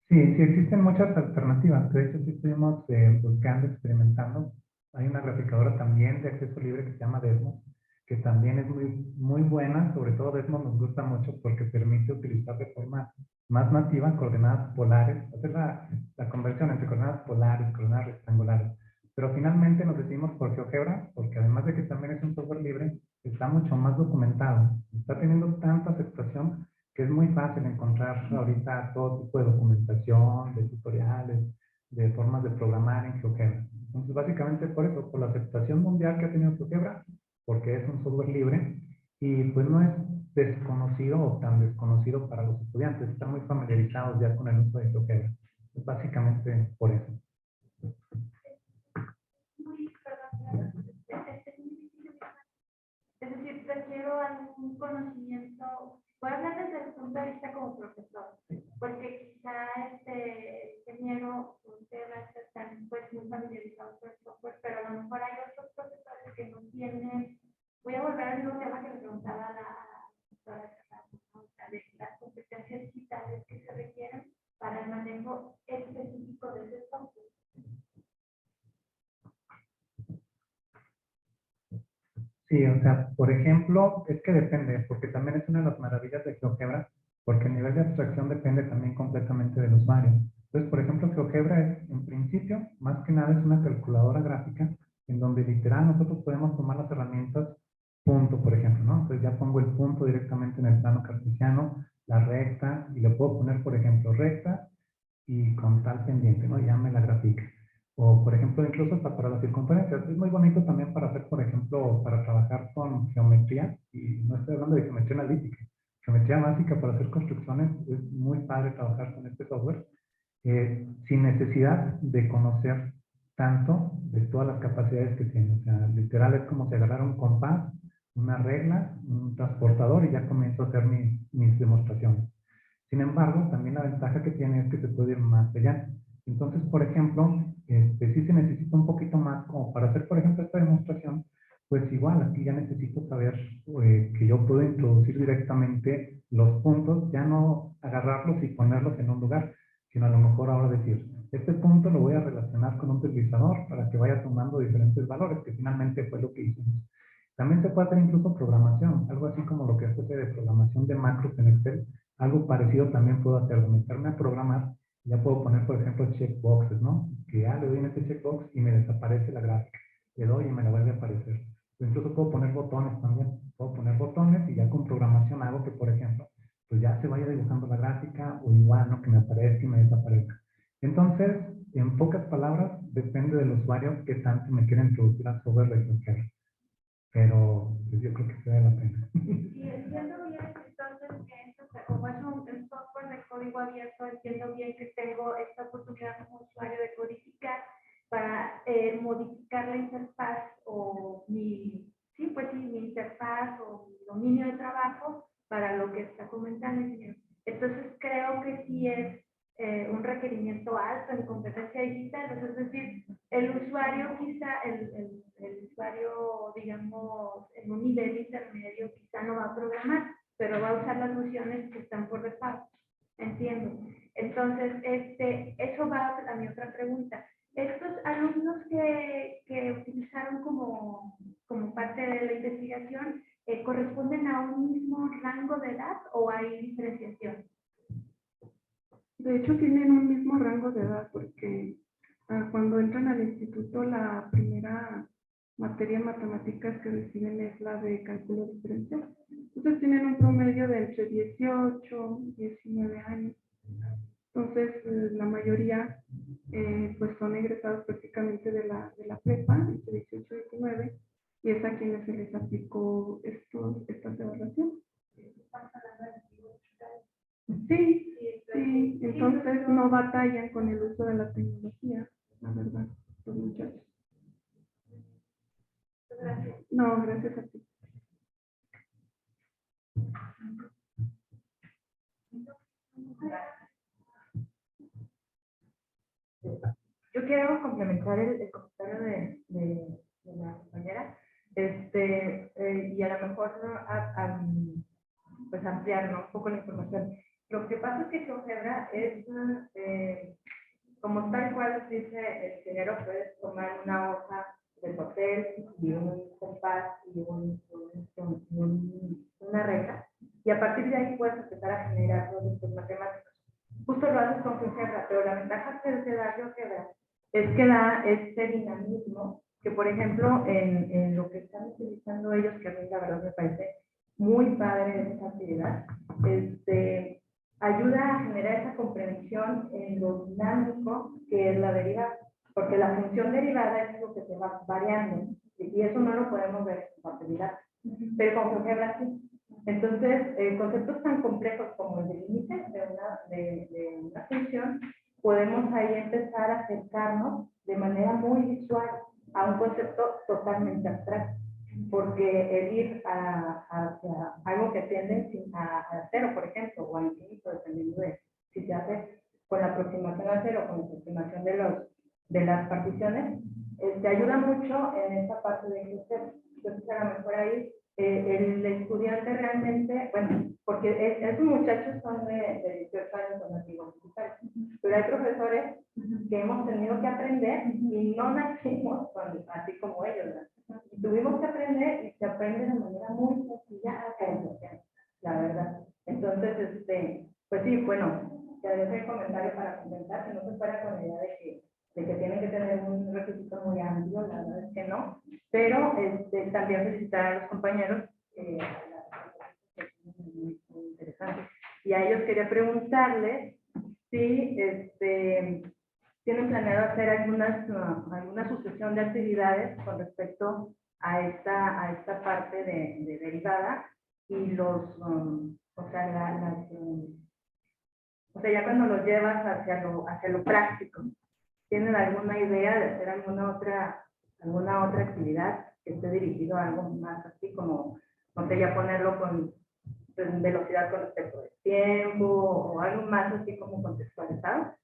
Sí, existen muchas alternativas. De hecho, sí estuvimos buscando, experimentando. Hay una graficadora también de acceso libre que se llama Desmos, que también es muy buena. Sobre todo Desmos nos gusta mucho porque permite utilizar de forma más nativa coordenadas polares, hacer la conversión entre coordenadas polares, coordenadas rectangulares. Pero finalmente nos decidimos por GeoGebra, porque además de que también es un software libre, está mucho más documentado. Está teniendo tanta aceptación que es muy fácil encontrar ahorita todo tipo de documentación, de tutoriales, de formas de programar en GeoGebra. Entonces, básicamente por eso, por la aceptación mundial que ha tenido GeoGebra, porque es un software libre y pues no es desconocido o tan desconocido para los estudiantes, están muy familiarizados ya con el uso de GeoGebra. Es básicamente por eso. muy familiarizados con el software, pero a lo mejor hay otros profesores que no tienen. Voy a volver al mismo tema que le preguntaba a la doctora Fernanda, ¿no? O sea, de las competencias digitales que se requieren para el manejo específico de ese software. Sí, o sea, por ejemplo, es que depende, porque también es una de las maravillas de GeoGebra, porque el nivel de abstracción depende también completamente del usuario. Entonces, por ejemplo, GeoGebra es, en principio, más que nada es una calculadora gráfica en donde literal nosotros podemos tomar las herramientas punto, por ejemplo, ¿no? Entonces ya pongo el punto directamente en el plano cartesiano, la recta, y le puedo poner, por ejemplo, recta y con tal pendiente, ¿no? Ya me la grafica. O, por ejemplo, incluso hasta para las circunferencias. Es muy bonito también para hacer, por ejemplo, para trabajar con geometría, y no estoy hablando de geometría analítica, geometría básica para hacer construcciones. Es muy padre trabajar con este software sin necesidad de conocer tanto de todas las capacidades que tiene. O sea, literal es como si agarrara un compás, una regla, un transportador y ya comienzo a hacer mis demostraciones. Sin embargo, también la ventaja que tiene es que se puede ir más allá. Entonces, por ejemplo, sí se necesita un poquito más como para hacer, por ejemplo, esta demostración, pues igual aquí ya necesito saber que yo puedo introducir directamente los puntos, ya no agarrarlos y ponerlos en un lugar, sino a lo mejor ahora decir, este punto lo voy a relacionar con un deslizador para que vaya tomando diferentes valores, que finalmente fue lo que hicimos. También se puede hacer incluso programación, algo así como lo que hace de programación de macros en Excel. Algo parecido también puedo hacer, de meterme a programar, ya puedo poner, por ejemplo, checkboxes, ¿no? Que ya le doy en este checkbox y me desaparece la gráfica. Le doy y me la vuelve a aparecer. O incluso puedo poner botones también. Puedo poner botones y ya con programación hago que, por ejemplo, pues ya se vaya dibujando la gráfica o igual, ¿no? Que me aparezca y me desaparezca. Entonces, en pocas palabras, depende del usuario qué tanto me quiera introducir al software de GeoGebra. Pero pues, yo creo que se vale la pena. Y entiendo bien entonces que esto, como es un software de código abierto, entiendo bien que tengo esta oportunidad como usuario de codificar para modificar la interfaz o mi interfaz o mi dominio de trabajo para lo que está comentando el señor. Entonces creo que sí es un requerimiento alto en competencia digital, es decir, el usuario quizá, el usuario, digamos, en un nivel intermedio quizá no va a programar, pero va a usar las funciones que están por default. Entiendo. Entonces, eso va a mi otra pregunta. Estos alumnos que utilizaron como parte de la investigación, ¿corresponden a un mismo rango de edad o hay diferenciación? De hecho, tienen un mismo rango de edad porque cuando entran al instituto, la primera materia en matemáticas que reciben es la de cálculo diferencial. Entonces tienen un promedio de entre 18 y 19 años. Entonces, la mayoría pues son egresados prácticamente de la prepa, entre 18 y 19, y es a quienes se les aplicó esta evaluación. Sí, sí, entonces no batallan con el uso de la tecnología, la verdad, los muchachos. Gracias. No, gracias a ti. Yo quiero complementar el comentario de la compañera, y a lo mejor pues ampliar, ¿no?, un poco la información. Lo que pasa es que GeoGebra es, como tal cual dice el ingeniero, puedes tomar una hoja de papel y un compás y una regla, y a partir de ahí puedes empezar a generar productos matemáticos. Justo lo haces con GeoGebra, pero la ventaja que te da GeoGebra es que da este dinamismo que, por ejemplo, en lo que están utilizando ellos, que a mí la verdad me parece muy padre esa actividad, ayuda a generar esa comprensión en lo dinámico que es la derivada, porque la función derivada es lo que se va variando, y eso no lo podemos ver en compatibilidad, pero con GeoGebra sí. Entonces, conceptos tan complejos como el de límite de una función, podemos ahí empezar a acercarnos de manera muy visual a un concepto totalmente abstracto, porque el ir hacia algo que tiende a cero, por ejemplo, o a infinito, dependiendo de si se hace con la aproximación a cero o con la aproximación de de las particiones, ayuda mucho en esta parte de crecer. Entonces, a lo mejor ahí el estudiante realmente, bueno, porque esos muchachos son de 18 años con nativos digitales, pero hay profesores que hemos tenido que aprender y no nacimos así como ellos, ¿no? Y tuvimos que aprender y se aprende de manera muy sencilla a conciencia, la verdad. Entonces, pues sí, bueno, ya dejo el comentario para comentar, que no se fuera con la idea de que tienen que tener un requisito muy amplio, la verdad es que no, pero también felicitar a los compañeros, muy interesante. Y a ellos quería preguntarles si tienen planeado hacer alguna sucesión de actividades con respecto a esta parte de derivada y o sea, ya cuando los llevas hacia lo práctico. ¿Tienen alguna idea de hacer alguna otra actividad que esté dirigido a algo más así como, no sé, ya ponerlo con velocidad con respecto al tiempo o algo más así como contextualizado?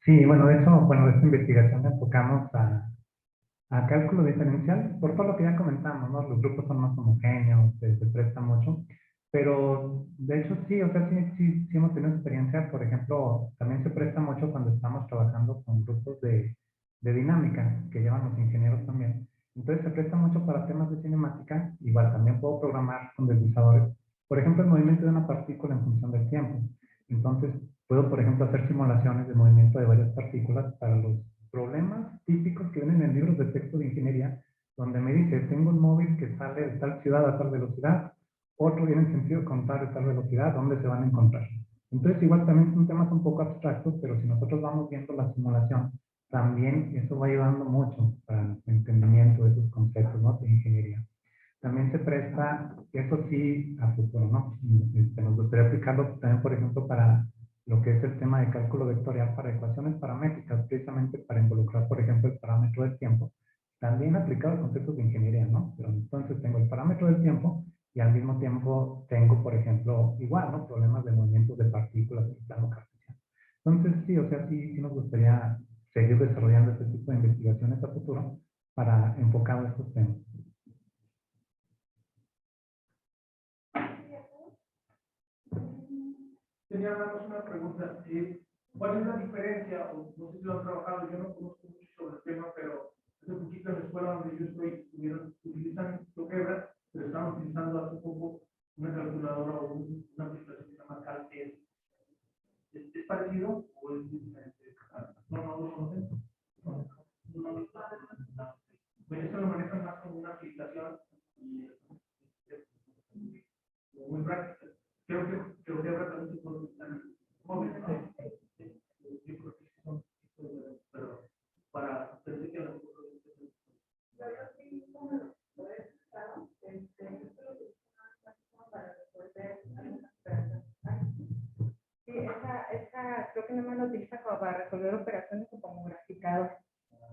Sí, bueno, de hecho, de esta investigación la enfocamos a cálculo diferencial, por todo lo que ya comentamos, ¿no? Los grupos son más homogéneos, se presta mucho. Pero, de hecho, sí, o sea, sí hemos tenido experiencia. Por ejemplo, también se presta mucho cuando estamos trabajando con grupos de dinámica, que llevan los ingenieros también. Entonces, se presta mucho para temas de cinemática. Igual, también puedo programar con deslizadores. Por ejemplo, el movimiento de una partícula en función del tiempo. Entonces, puedo, por ejemplo, hacer simulaciones de movimiento de varias partículas para los problemas típicos que vienen en libros de texto de ingeniería, donde me dice, tengo un móvil que sale de tal ciudad a tal velocidad, otro viene en sentido contrario a tal velocidad, ¿dónde se van a encontrar? Entonces, igual también son temas un poco abstractos, pero si nosotros vamos viendo la simulación, también eso va ayudando mucho para el entendimiento de esos conceptos, ¿no? De ingeniería. También se presta, eso sí, a futuro, ¿no? Nos gustaría aplicarlo también, por ejemplo, para lo que es el tema de cálculo vectorial para ecuaciones paramétricas, precisamente para involucrar, por ejemplo, el parámetro del tiempo, también aplicado a conceptos de ingeniería, ¿no? Pero entonces tengo el parámetro del tiempo y al mismo tiempo tengo, por ejemplo, igual, ¿no? Problemas de movimientos de partículas en el plano cartesiano. Entonces, sí, o sea, sí nos gustaría seguir desarrollando este tipo de investigaciones a futuro para enfocar estos temas. Tenía una pregunta. ¿Cuál es la diferencia, o no sé si lo han trabajado, yo no conozco mucho sobre el tema, pero hace poquito en la escuela donde yo estoy, utilizan GeoGebra, pero estaban utilizando hace poco una calculadora o una aplicación que se llama CalTest. ¿Es parecido o es diferente? No lo conocen. Eso lo manejan más como una aplicación y muy práctica. Creo que GeoGebra también se puede utilizar en móviles, ¿no? Yo creo que son, pero para pensé que a lo mejor sí, esa creo que no me lo utiliza como para resolver operaciones o como graficador.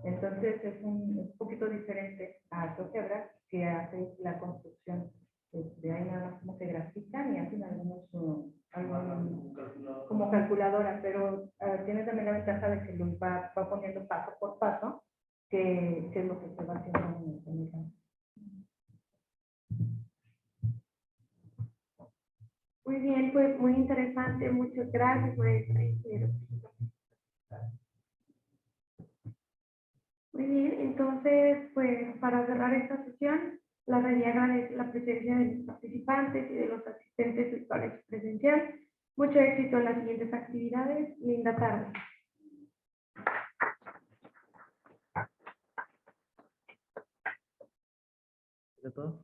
Entonces es un poquito diferente a GeoGebra, que hace la construcción. De ahí nada más como que grafican y hacen algunos como calculadora, pero tiene también la ventaja de que lo va poniendo paso por paso, que es lo que se va haciendo en el campo. Muy bien, pues muy interesante. Muchas gracias, maestra. Muy bien, entonces, pues para cerrar esta sesión, la realidad agradece la presencia de los participantes y de los asistentes virtuales presenciales. Mucho éxito en las siguientes actividades. Linda tarde. ¿Es todo?